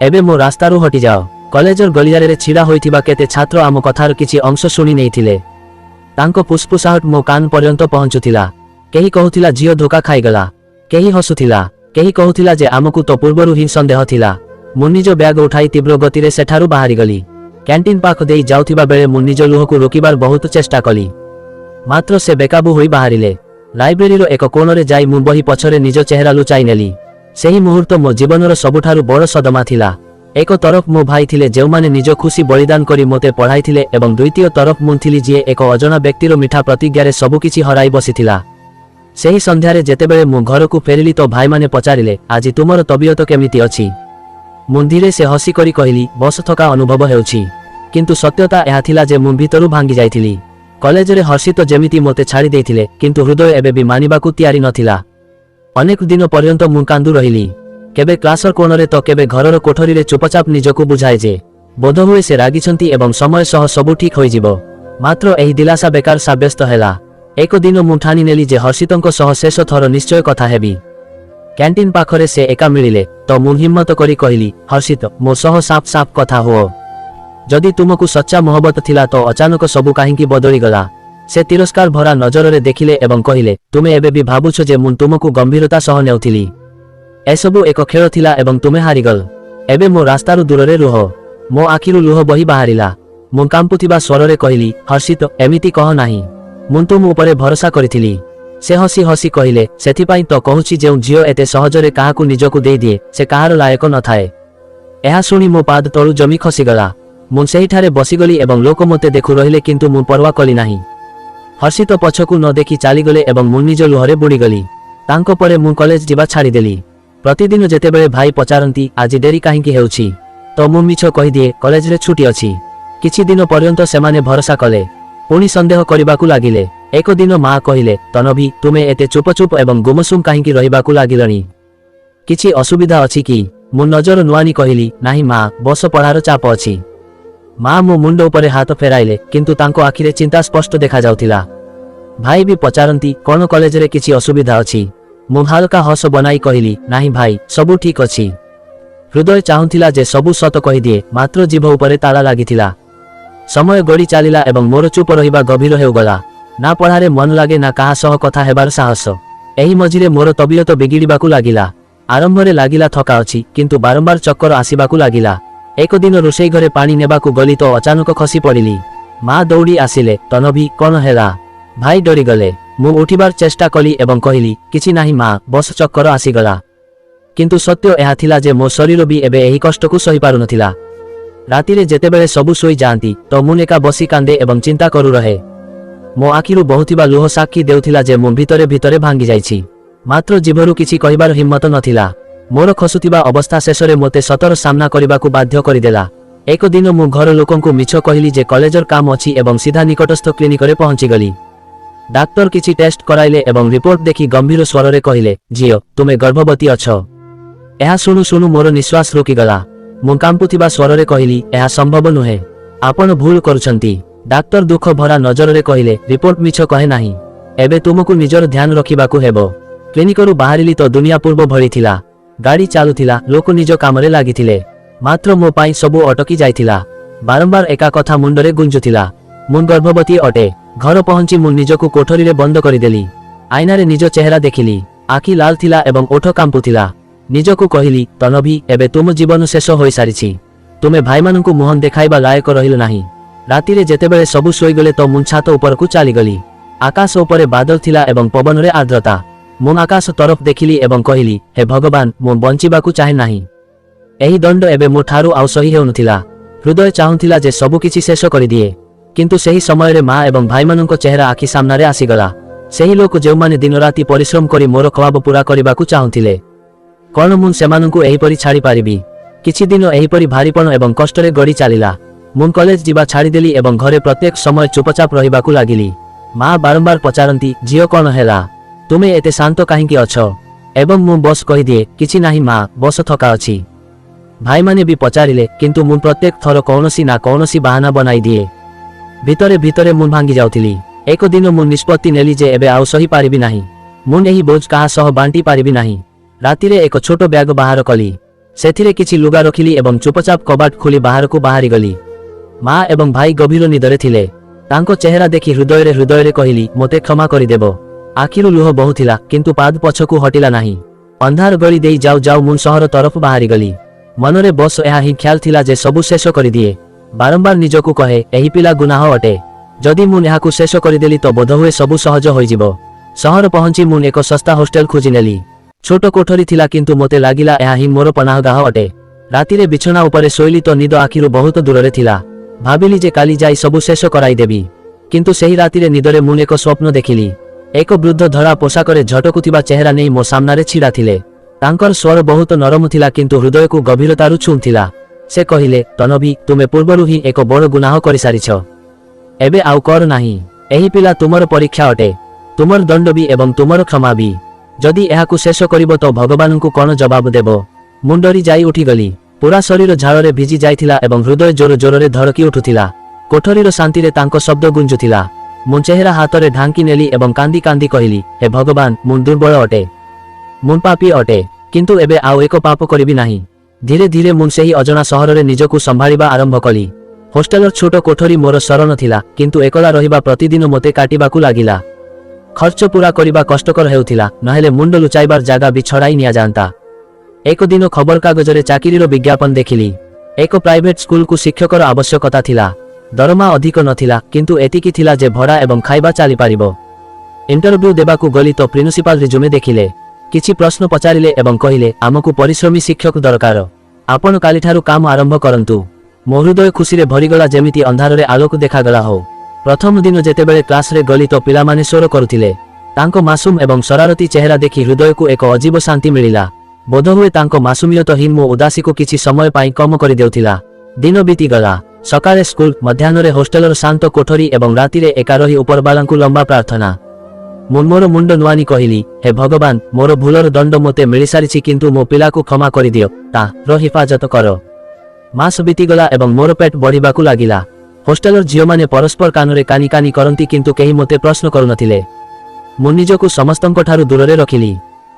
ଏବେ ମୋ ରାସ୍ତାରୁ ହଟିଯାଅ। କଲେଜର ଗଳିଆରେ ଛିଡ଼ା ହୋଇଥିବା କେତେ ଛାତ୍ର ଆମ କଥାର କିଛି ଅଂଶ ଶୁଣି ନେଇଥିଲେ। ତାଙ୍କ ଫୁସ୍ଫୁସାହଟ ମୋ କାନ ପର୍ଯ୍ୟନ୍ତ ପହଞ୍ଚୁଥିଲା। କେହି କହୁଥିଲା ଝିଅ ଧୋକା ଖାଇଗଲା। କେହି ହସୁଥିଲା। କେହି କହୁଥିଲା ଯେ ଆମକୁ ତ ପୂର୍ବରୁ ହିଁ ସନ୍ଦେହ ଥିଲା। ମୁଁ ନିଜ ବ୍ୟାଗ ଉଠାଇ ତୀବ୍ର ଗତିରେ ସେଠାରୁ ବାହାରିଗଲି। କ୍ୟାଣ୍ଟିନ୍ ପାଖ ଦେଇ ଯାଉଥିବା ବେଳେ ମୁଁ ନିଜ ଲୁହକୁ ରୋକିବାର ବହୁତ ଚେଷ୍ଟା କଲି, ମାତ୍ର ସେ ବେକାବୁ ହୋଇ ବାହାରିଲେ। ଲାଇବ୍ରେରୀର ଏକ କୋଣରେ ଯାଇ ମୁଁ ବହି ପଛରେ ନିଜ ଚେହେରା ଲୁଚାଇ ନେଲି। ସେହି ମୁହୂର୍ତ୍ତ ମୋ ଜୀବନର ସବୁଠାରୁ ବଡ଼ ସଦମା ଥିଲା। ଏକ ତରଫ ମୋ ଭାଇ ଥିଲେ ଯେଉଁମାନେ ନିଜ ଖୁସି ବଳିଦାନ କରି ମୋତେ ପଢ଼ାଇଥିଲେ ଏବଂ ଦ୍ୱିତୀୟ ତରଫ ମୁଁ ଥିଲି ଯିଏ ଏକ ଅଜଣା ବ୍ୟକ୍ତିର ମିଠା ପ୍ରତିଜ୍ଞାରେ ସବୁକିଛି ହରାଇ ବସିଥିଲା। ସେହି ସନ୍ଧ୍ୟାରେ ଯେତେବେଳେ ମୁଁ ଘରକୁ ଫେରିଲି ତ ଭାଇମାନେ ପଚାରିଲେ, ଆଜି ତୁମର ତବିୟତ କେମିତି ଅଛି? ମୁଁ ଧୀରେ ସେ ହସି କରି କହିଲି, ବସ୍ ଥକା ଅନୁଭବ ହେଉଛି। କିନ୍ତୁ ସତ୍ୟତା ଏହା ଥିଲା ଯେ ମୁଁ ଭିତରୁ ଭାଙ୍ଗି ଯାଇଥିଲି। କଲେଜରେ ହର୍ଷିତ ଯେମିତି ମୋତେ ଛାଡ଼ି ଦେଇଥିଲେ, କିନ୍ତୁ ହୃଦୟ ଏବେ ବି ମାନିବାକୁ ତିଆରି ନଥିଲା। ଅନେକ ଦିନ ପର୍ଯ୍ୟନ୍ତ ମୁଁ କାନ୍ଦୁ ରହିଲି। କେବେ କ୍ଲାସର କୋଣରେ ତ କେବେ ଘରର କୋଠରୀରେ ଚୁପଚାପ ନିଜକୁ ବୁଝାଏ ଯେ ବୋଧହୁଏ ସେ ରାଗିଛନ୍ତି ଏବଂ ସମୟ ସହ ସବୁ ଠିକ୍ ହୋଇଯିବ। ମାତ୍ର ଏହି ଦିଲାସା ବେକାର ସାବ୍ୟସ୍ତ ହେଲା। ଏକ ଦିନ ମୁଁ ଠାଣି ନେଲି ଯେ ହର୍ଷିତଙ୍କ ସହ ଶେଷ ଥର ନିଶ୍ଚୟ କଥା ହେବି। କ୍ୟାଣ୍ଟିନ୍ ପାଖରେ ସେ ଏକା ମିଳିଲେ ତ ମୁଁ ହିମ୍ମତ କରି କହିଲି, ହର୍ଷିତ, ମୋ ସହ ସାଫ୍ ସାଫ୍ କଥା ହୁଅ। ଯଦି ତୁମକୁ ସଚ୍ଚା ମୋହବତ ଥିଲା ତ ଅଚାନକ ସବୁ କାହିଁକି ବଦଳିଗଲା? ସେ ତିରସ୍କାର ଭରା ନଜରରେ ଦେଖିଲେ ଏବଂ କହିଲେ, ତୁମେ ଏବେ ବି ଭାବୁଛ ଯେ ମୁଁ ତୁମକୁ ଗମ୍ଭୀରତା ସହ ନେଉଥିଲି। ଏସବୁ ଏକ ଖେଳ ଥିଲା ଏବଂ ତୁମେ ହାରିଗଲ। ଏବେ ମୋ ରାସ୍ତାରୁ ଦୂରରେ ରୁହ। ମୋ ଆଖିରୁ ଲୁହ ବହି ବାହାରିଲା। ମୁଁ କାମ୍ପୁଥିବା ସ୍ୱରରେ କହିଲି, ହର୍ଷିତ, ଏମିତି କହ ନାହିଁ। ମୁଁ ତୁମ ଉପରେ ଭରସା କରିଥିଲି। ସେ ହସି ହସି କହିଲେ, ସେଥିପାଇଁ ତ କହୁଛି ଯେଉଁ ଝିଅ ଏତେ ସହଜରେ କାହାକୁ ନିଜକୁ ଦେଇଦିଏ ସେ କାହାର ଲାୟକ ନଥାଏ। ଏହା ଶୁଣି ମୋ ପାଦ ତଳୁ ଜମି ଖସିଗଲା। ମୁଁ ସେହିଠାରେ ବସିଗଲି ଏବଂ ଲୋକ ମୋତେ ଦେଖୁ ରହିଲେ କିନ୍ତୁ ମୁଁ ପରୱା କଲି ନାହିଁ। ହର୍ଷିତ ପଛକୁ ନ ଦେଖି ଚାଲିଗଲେ ଏବଂ ମୁଁ ନିଜ ଲୁହରେ ବୁଡ଼ିଗଲି। ତାଙ୍କ ପରେ ମୁଁ କଲେଜ ଯିବା ଛାଡ଼ିଦେଲି। ପ୍ରତିଦିନ ଯେତେବେଳେ ଭାଇ ପଚାରନ୍ତି, ଆଜି ଡେରି କାହିଁକି ହେଉଛି, ତ ମୁଁ ମିଛ କହିଦିଏ, କଲେଜରେ ଛୁଟି ଅଛି। କିଛି ଦିନ ପର୍ଯ୍ୟନ୍ତ ସେମାନେ ଭରସା କଲେ, ପୁଣି ସନ୍ଦେହ କରିବାକୁ ଲାଗିଲେ। ଏକ ଦିନ ମା କହିଲେ, ତନଭି, ତୁମେ ଏତେ ଚୁପଚୁପ ଏବଂ ଗୁମସୁମ କାହିଁକି ରହିବାକୁ ଲାଗିଲଣି? କିଛି ଅସୁବିଧା ଅଛି କି? ମୁଁ ନଜର ନୁଆଁନି କହିଲି, ନାହିଁ ମା, ବସ ପଢ଼ାର ଚାପ ଅଛି। ମା ମୋ ମୁଣ୍ଡ ଉପରେ ହାତ ଫେରାଇଲେ, କିନ୍ତୁ ତାଙ୍କ ଆଖିରେ ଚିନ୍ତା ସ୍ପଷ୍ଟ ଦେଖାଯାଉଥିଲା। ଭାଇ ବି ପଚାରନ୍ତି, କ'ଣ କଲେଜରେ କିଛି ଅସୁବିଧା ଅଛି? ମୁଁ ହାଲକା ହସ ବନାଇ କହିଲି, ନାହିଁ ଭାଇ, ସବୁ ଠିକ୍ ଅଛି। ହୃଦୟ ଚାହୁଁଥିଲା ଯେ ସବୁ ସତ କହିଦିଏ, ମାତ୍ର ଜିଭ ଉପରେ ତାଲା ଲାଗିଥିଲା। ସମୟ ଗଡ଼ି ଚାଲିଲା ଏବଂ ମୋର ଚୁପ ରହିବା ଗଭୀର ହେଉଗଲା। ନା ପଢ଼ାରେ ମନ ଲାଗେ ନା କାହା ସହ କଥା ହେବାର ସାହସ। ଏହି ମଝିରେ ମୋର ତବିୟତ ବିଗିଡ଼ିବାକୁ ଲାଗିଲା। ଆରମ୍ଭରେ ଲାଗିଲା ଥକା ଅଛି, କିନ୍ତୁ ବାରମ୍ବାର ଚକ୍କର ଆସିବାକୁ ଲାଗିଲା। ଏକ ଦିନ ରୋଷେଇ ଘରେ ପାଣି ନେବାକୁ ଗଲି ତ ଅଚାନକ ଖସି ପଡ଼ିଲି। ମା ଦୌଡ଼ି ଆସିଲେ, ତନଭି, କ'ଣ ହେଲା? ଭାଇ ଡରିଗଲେ। ମୁଁ ଉଠିବାର ଚେଷ୍ଟା କଲି ଏବଂ କହିଲି, କିଛି ନାହିଁ ମା, ବସ୍ ଚକ୍କର ଆସିଗଲା। କିନ୍ତୁ ସତ୍ୟ ଏହା ଥିଲା ଯେ ମୋ ଶରୀର ବି ଏବେ ଏହି କଷ୍ଟକୁ ସହିପାରୁନଥିଲା। ରାତିରେ ଯେତେବେଳେ ସବୁ ଶୋଇ ଯାଆନ୍ତି ତ ମୁଁ ଏକା ବସି କାନ୍ଦେ ଏବଂ ଚିନ୍ତା କରୁ ରହେ। ମୋ ଆଖିରୁ ବହୁଥିବା ଲୁହ ସାକ୍ଷୀ ଦେଉଥିଲା ଯେ ମୁଁ ଭିତରେ ଭିତରେ ଭାଙ୍ଗି ଯାଇଛି। ମାତ୍ର ଜିଭରୁ କିଛି କହିବାର ହିମ୍ମତ ନଥିଲା। ମୋର ଖସୁଥିବା ଅବସ୍ଥା ଶେଷରେ ମୋତେ ସତର ସାମ୍ନା କରିବାକୁ ବାଧ୍ୟ କରିଦେଲା। ଏକ ଦିନ ମୁଁ ଘର ଲୋକଙ୍କୁ ମିଛ କହିଲି ଯେ କଲେଜର କାମ ଅଛି ଏବଂ ସିଧା ନିକଟସ୍ଥ କ୍ଲିନିକରେ ପହଞ୍ଚିଗଲି। ଡାକ୍ତର କିଛି ଟେଷ୍ଟ କରାଇଲେ ଏବଂ ରିପୋର୍ଟ ଦେଖି ଗମ୍ଭୀର ସ୍ୱରରେ କହିଲେ, ଝିଅ, ତୁମେ ଗର୍ଭବତୀ ଅଛ। ଏହା ଶୁଣୁ ଶୁଣୁ ମୋର ନିଶ୍ୱାସ ରୋକିଗଲା। ମୁଁ କାମ୍ପୁଥିବା ସ୍ୱରରେ କହିଲି, ଏହା ସମ୍ଭବ ନୁହେଁ। ଆପଣ ଭୁଲ କରୁଛନ୍ତି। ଡାକ୍ତର ଦୁଃଖ ଭରା ନଜରରେ କହିଲେ, ରିପୋର୍ଟ ମିଛ କହେ ନାହିଁ। ଏବେ ତୁମକୁ ନିଜର ଧ୍ୟାନ ରଖିବାକୁ ହେବ। କ୍ଲିନିକରୁ ବାହାରିଲି ତ ଦୁନିଆ ପୂର୍ବ ଭଳି ଥିଲା। ଗାଡ଼ି ଚାଲୁଥିଲା, ଲୋକ ନିଜ କାମରେ ଲାଗିଥିଲେ। ମାତ୍ର ମୋ ପାଇଁ ସବୁ ଅଟକି ଯାଇଥିଲା। ବାରମ୍ବାର ଏକା କଥା ମୁଣ୍ଡରେ ଗୁଞ୍ଜୁଥିଲା, ମୁଁ ଗର୍ଭବତୀ ଅଟେ। ଘର ପହଞ୍ଚି ମୁଁ ନିଜକୁ କୋଠରୀରେ ବନ୍ଦ କରିଦେଲି। ଆଇନାରେ ନିଜ ଚେହେରା ଦେଖିଲି। ଆଖି ଲାଲ ଥିଲା ଏବଂ ଓଠ କାମ୍ପୁଥିଲା। ନିଜକୁ କହିଲି, ତନଭି, ଏବେ ତୁମ ଜୀବନ ଶେଷ ହୋଇସାରିଛି। ତୁମେ ଭାଇମାନଙ୍କୁ ମୁହଁ ଦେଖାଇବା ଲାୟକ ରହିଲ ନାହିଁ। ରାତିରେ ଯେତେବେଳେ ସବୁ ଶୋଇଗଲେ ତ ମୁଁ ଛାତ ଉପରକୁ ଚାଲିଗଲି। ଆକାଶ ଉପରେ ବାଦଲ ଥିଲା ଏବଂ ପବନରେ ଆର୍ଦ୍ରତା। ମୁଁ ଆକାଶ ତରଫ ଦେଖିଲି ଏବଂ କହିଲି, ହେ ଭଗବାନ, ମୁଁ ବଞ୍ଚିବାକୁ ଚାହେଁ ନାହିଁ। ଏହି ଦଣ୍ଡ ଏବେ ମୋ ଠାରୁ ଆଉ ସହି ହେଉନଥିଲା। ହୃଦୟ ଚାହୁଁଥିଲା ଯେ ସବୁକିଛି ଶେଷ କରିଦିଏ। କିନ୍ତୁ ସେହି ସମୟରେ ମା ଏବଂ ଭାଇମାନଙ୍କ ଚେହେରା ଆଖି ସାମ୍ନାରେ ଆସିଗଲା। ସେହି ଲୋକ ଯେଉଁମାନେ ଦିନରାତି ପରିଶ୍ରମ କରି ମୋର ଖ୍ୱାବ ପୂରା କରିବାକୁ ଚାହୁଁଥିଲେ। କ'ଣ ମୁଁ ସେମାନଙ୍କୁ ଏହିପରି ଛାଡ଼ିପାରିବି? କିଛି ଦିନ ଏହିପରି ଭାରିପଣ ଏବଂ କଷ୍ଟରେ ଗଡ଼ି ଚାଲିଲା। ମୁଁ କଲେଜ ଯିବା ଛାଡ଼ିଦେଲି ଏବଂ ଘରେ ପ୍ରତ୍ୟେକ ସମୟ ଚୁପଚାପ ରହିବାକୁ ଲାଗିଲି। ମା ବାରମ୍ବାର ପଚାରନ୍ତି, ଝିଅ କ'ଣ ହେଲା? ତୁମେ ଏତେ ଶାନ୍ତ କାହିଁକି ଅଛ? ଏବଂ ମୁଁ ବସ୍ କହିଦିଏ, କିଛି ନାହିଁ ମା, ବସ୍ ଥକା ଅଛି। ଭାଇମାନେ ବି ପଚାରିଲେ, କିନ୍ତୁ ମୁଁ ପ୍ରତ୍ୟେକ ଥର କୌଣସି ନା କୌଣସି ବାହାନା ବନାଇ ଦିଏ। ଭିତରେ ଭିତରେ ମୁଁ ଭାଙ୍ଗି ଯାଉଥିଲି। ଏକ ଦିନ ମୁଁ ନିଷ୍ପତ୍ତି ନେଲି ଯେ ଏବେ ଆଉ ସହି ପାରିବି ନାହିଁ। ମୁଁ ଏହି ବୋଝ କାହା ସହ ବାଣ୍ଟି ପାରିବି ନାହିଁ। ରାତିରେ ଏକ ଛୋଟ ବ୍ୟାଗ ବାହାର କଲି। ସେଥିରେ କିଛି ଲୁଗା ରଖିଲି ଏବଂ ଚୁପଚାପ କବାଟ ଖୋଲି ବାହାରକୁ ବାହାରିଗଲି। ମା ଏବଂ ଭାଇ ଗଭୀର ନିଦରେ ଥିଲେ। ତାଙ୍କ ଚେହେରା ଦେଖି ହୃଦୟରେ ହୃଦୟରେ କହିଲି, ମୋତେ କ୍ଷମା କରିଦେବ। ଆଖିରୁ ଲୁହ ବହୁଥିଲା, କିନ୍ତୁ ପାଦ ପଛକୁ ହଟିଲା ନାହିଁ। ଅନ୍ଧାର ଗଳି ଦେଇ ଯାଉ ଯାଉ ମୁଁ ସହର ତରଫ ବାହାରିଗଲି। ମନରେ ବସ୍ ଏହା ହିଁ ଖ୍ୟାଲ ଥିଲା ଯେ ସବୁ ଶେଷ କରିଦିଏ। ବାରମ୍ବାର ନିଜକୁ କହେ, ଏହି ପିଲା ଗୁନାହ ଅଟେ। ଯଦି ମୁଁ ଏହାକୁ ଶେଷ କରିଦେଲି ତ ବୋଧହୁଏ ସବୁ ସହଜ ହୋଇଯିବ। ସହର ପହଞ୍ଚି ମୁଁ ଏକ ଶସ୍ତା ହୋଷ୍ଟେଲ ଖୋଜିନେଲି। ଛୋଟ କୋଠରୀ ଥିଲା, କିନ୍ତୁ ମୋତେ ଲାଗିଲା ଏହା ହିଁ ମୋର ପନାହଗାହ ଅଟେ। ରାତିରେ ବିଛଣା ଉପରେ ଶୋଇଲି ତ ନିଦ ଆଖିରୁ ବହୁତ ଦୂରରେ ଥିଲା। ଭାବିଲି ଯେ କାଲି ଯାଇ ସବୁ ଶେଷ କରାଇଦେବି। କିନ୍ତୁ ସେହି ରାତିରେ ନିଦରେ ମୁଁ ଏକ ସ୍ୱପ୍ନ ଦେଖିଲି। ଏକ ବୃଦ୍ଧ ଧଳା ପୋଷାକରେ ଝଟକୁଥିବା ଚେହେରା ନେଇ ମୋ ସାମ୍ନାରେ ଛିଡ଼ା ଥିଲେ। ତାଙ୍କର ସ୍ୱର ବହୁତ ନରମ ଥିଲା କିନ୍ତୁ ହୃଦୟକୁ ଗଭୀରତାରୁ ଛୁଉଁଥିଲା। ସେ କହିଲେ, ତନଭି, ତୁମେ ପୂର୍ବରୁ ହିଁ ଏକ ବଡ଼ ଗୁନାହ କରିସାରିଛ। ଏବେ ଆଉ କର ନାହିଁ। ଏହି ପିଲା ତୁମର ପରୀକ୍ଷା ଅଟେ, ତୁମର ଦଣ୍ଡ ବି ଏବଂ ତୁମର କ୍ଷମା ବି। ଯଦି ଏହାକୁ ଶେଷ କରିବ ତ ଭଗବାନଙ୍କୁ କ'ଣ ଜବାବ ଦେବ? ମୁଁ ଡରି ଯାଇ ଉଠିଗଲି। ପୁରା ଶରୀର ଝାଳରେ ଭିଜି ଯାଇଥିଲା ଏବଂ ହୃଦୟ ଜୋର ଜୋରରେ ଧଡ଼କି ଉଠୁଥିଲା। କୋଠରୀର ଶାନ୍ତିରେ ତାଙ୍କ ଶବ୍ଦ ଗୁଞ୍ଜୁଥିଲା। ମୁଁ ଚେହେରା ହାତରେ ଢାଙ୍କି ନେଲି ଏବଂ କାନ୍ଦି କାନ୍ଦି କହିଲି, ହେ ଭଗବାନ, ମୁଁ ଦୁର୍ବଳ ଅଟେ। ମୁଁ ପାପୀ ଅଟେ। କିନ୍ତୁ ଏବେ ଆଉ ଏକ ପାପ କରିବି ନାହିଁ। ଧୀରେ ଧୀରେ ମୁଁ ସେହି ଅଜଣା ସହରରେ ନିଜକୁ ସମ୍ଭାଳିବା ଆରମ୍ଭ କଲି। ହୋଷ୍ଟେଲର ଛୋଟ କୋଠରୀ ମୋର ଶରଣ ଥିଲା, କିନ୍ତୁ ଏକଲା ରହିବା ପ୍ରତିଦିନ ମୋତେ କାଟିବାକୁ ଲାଗିଲା। ଖର୍ଚ୍ଚ ପୂରା କରିବା କଷ୍ଟକର ହେଉଥିଲା, ନହେଲେ ମୁଣ୍ଡ ଲୁଚାଇବାର ଜାଗା ବି ଛଡ଼ାଇ ନିଆଯାଆନ୍ତା। ଏକ ଦିନ ଖବରକାଗଜରେ ଚାକିରିର ବିଜ୍ଞାପନ ଦେଖିଲି। ଏକ ପ୍ରାଇଭେଟ ସ୍କୁଲକୁ ଶିକ୍ଷକର ଆବଶ୍ୟକତା ଥିଲା। ଦରମା ଅଧିକ ନଥିଲା, କିନ୍ତୁ ଏତିକି ଥିଲା ଯେ ଭଡ଼ା ଏବଂ ଖାଇବା ଚାଲିପାରିବ। ଇଣ୍ଟରଭ୍ୟୁ ଦେବାକୁ ଗଲି ତ ପ୍ରିନ୍ସିପାଲ ରିଜ୍ୟୁମେ ଦେଖିଲେ। କିଛି ପ୍ରଶ୍ନ ପଚାରିଲେ ଏବଂ କହିଲେ, ଆମକୁ ପରିଶ୍ରମୀ ଶିକ୍ଷକ ଦରକାର। ଆପଣ କାଲିଠାରୁ କାମ ଆରମ୍ଭ କରନ୍ତୁ। ମୋ ହୃଦୟ ଖୁସିରେ ଭରିଗଲା, ଯେମିତି ଅନ୍ଧାରରେ ଆଲୋକ ଦେଖାଗଲା ହଉ। ପ୍ରଥମ ଦିନ ଯେତେବେଳେ କ୍ଲାସରେ ଗଲି ତ ପିଲାମାନେ ସ୍ୱର କରୁଥିଲେ। ତାଙ୍କ ମାସୁମ ଏବଂ ଶରାରତୀ ଚେହେରା ଦେଖି ହୃଦୟକୁ ଏକ ଅଜୀବ ଶାନ୍ତି ମିଳିଲା। ବୋଧହୁଏ ତାଙ୍କ ମାସୁମିୟତ ହିଁ ମୋ ଉଦାସୀକୁ କିଛି ସମୟ ପାଇଁ କମ କରିଦେଉଥିଲା। ଦିନ ବିତିଗଲା। ସକାଳେ ସ୍କୁଲ, ମଧ୍ୟାହ୍ନରେ ହୋଷ୍ଟେଲର ଶାନ୍ତ କୋଠରୀ ଏବଂ ରାତିରେ ଏକା ରହି ଉପରବାଲାଙ୍କୁ ଲମ୍ବା ପ୍ରାର୍ଥନା। ମୁଁ ମୋର ମୁଣ୍ଡ ନୁଆଁନି କହିଲି, ହେ ଭଗବାନ, ମୋର ଭୁଲର ଦଣ୍ଡ ମୋତେ ମିଳିସାରିଛି, କିନ୍ତୁ ମୋ ପିଲାକୁ କ୍ଷମା କରିଦିଅ, ତାର ହିଫାଜତ କର। ମାସ ବିତିଗଲା ଏବଂ ମୋର ପେଟ ବଢ଼ିବାକୁ ଲାଗିଲା। ହୋଷ୍ଟେଲର ଝିଅମାନେ ପରସ୍ପର କାନରେ କାନି କାନି କରନ୍ତି, କିନ୍ତୁ କେହି ମୋତେ ପ୍ରଶ୍ନ କରୁନଥିଲେ। ମୁଁ ନିଜକୁ ସମସ୍ତଙ୍କଠାରୁ ଦୂରରେ ରଖିଲି।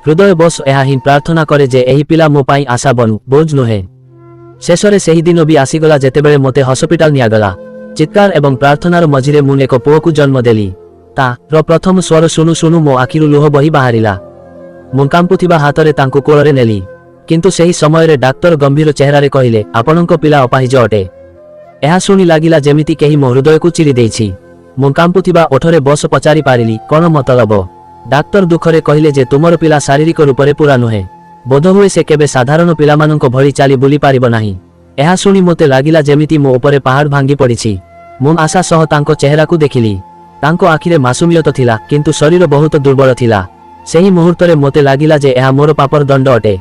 ହୃଦୟ ବସ୍ ଏହା ହିଁ ପ୍ରାର୍ଥନା କରେ ଯେ ଏହି ପିଲା ମୋ ପାଇଁ ଆଶା ବନୁ, ବୋଝ ନୁହେଁ। ଶେଷରେ ସେହି ଦିନ ବି ଆସିଗଲା ଯେତେବେଳେ ମୋତେ ହସ୍ପିଟାଲ ନିଆଗଲା। ଚିତ୍କାର ଏବଂ ପ୍ରାର୍ଥନାର ମଝିରେ ମୁଁ ଏକ ପୁଅକୁ ଜନ୍ମ ଦେଲି। ତାର ପ୍ରଥମ ସ୍ୱର ଶୁଣୁ ଶୁଣୁ ମୋ ଆଖିରୁ ଲୁହ ବହି ବାହାରିଲା। ମୁଁ କାମ୍ପୁଥିବା ହାତରେ ତାଙ୍କୁ କୋଳରେ ନେଲି। କିନ୍ତୁ ସେହି ସମୟରେ ଡାକ୍ତର ଗମ୍ଭୀର ଚେହେରାରେ କହିଲେ, ଆପଣଙ୍କ ପିଲା ଅପାହିଜ ଅଟେ। ଏହା ଶୁଣି ଲାଗିଲା ଯେମିତି କେହି ମୋ ହୃଦୟକୁ ଚିରି ଦେଇଛି। ମୁଁ କାମ୍ପୁଥିବା ଓଠରେ ବସ୍ ପଚାରି ପାରିଲି, କ'ଣ ମତଲବ? ଡାକ୍ତର ଦୁଃଖରେ କହିଲେ ଯେ ତୁମର ପିଲା ଶାରୀରିକ ରୂପରେ ପୁରା ନୁହେଁ, ବୋଧହୁଏ ସେ କେବେ ସାଧାରଣ ପିଲାମାନଙ୍କ ଭଳି ଚାଲି ବୁଲି ପାରିବ ନାହିଁ। ଏହା ଶୁଣି ମୋତେ ଲାଗିଲା ଯେମିତି ମୋ ଉପରେ ପାହାଡ଼ ଭାଙ୍ଗି ପଡ଼ିଛି। ମୁଁ ଆଶା ସହ ତାଙ୍କ ଚେହେରାକୁ ଦେଖିଲି। ତାଙ୍କ ଆଖିରେ ମାସୁମିୟତ ଥିଲା, କିନ୍ତୁ ଶରୀର ବହୁତ ଦୁର୍ବଳ ଥିଲା। ସେହି ମୁହୂର୍ତ୍ତରେ ମୋତେ ଲାଗିଲା ଯେ ଏହା ମୋର ପାପର ଦଣ୍ଡ ଅଟେ।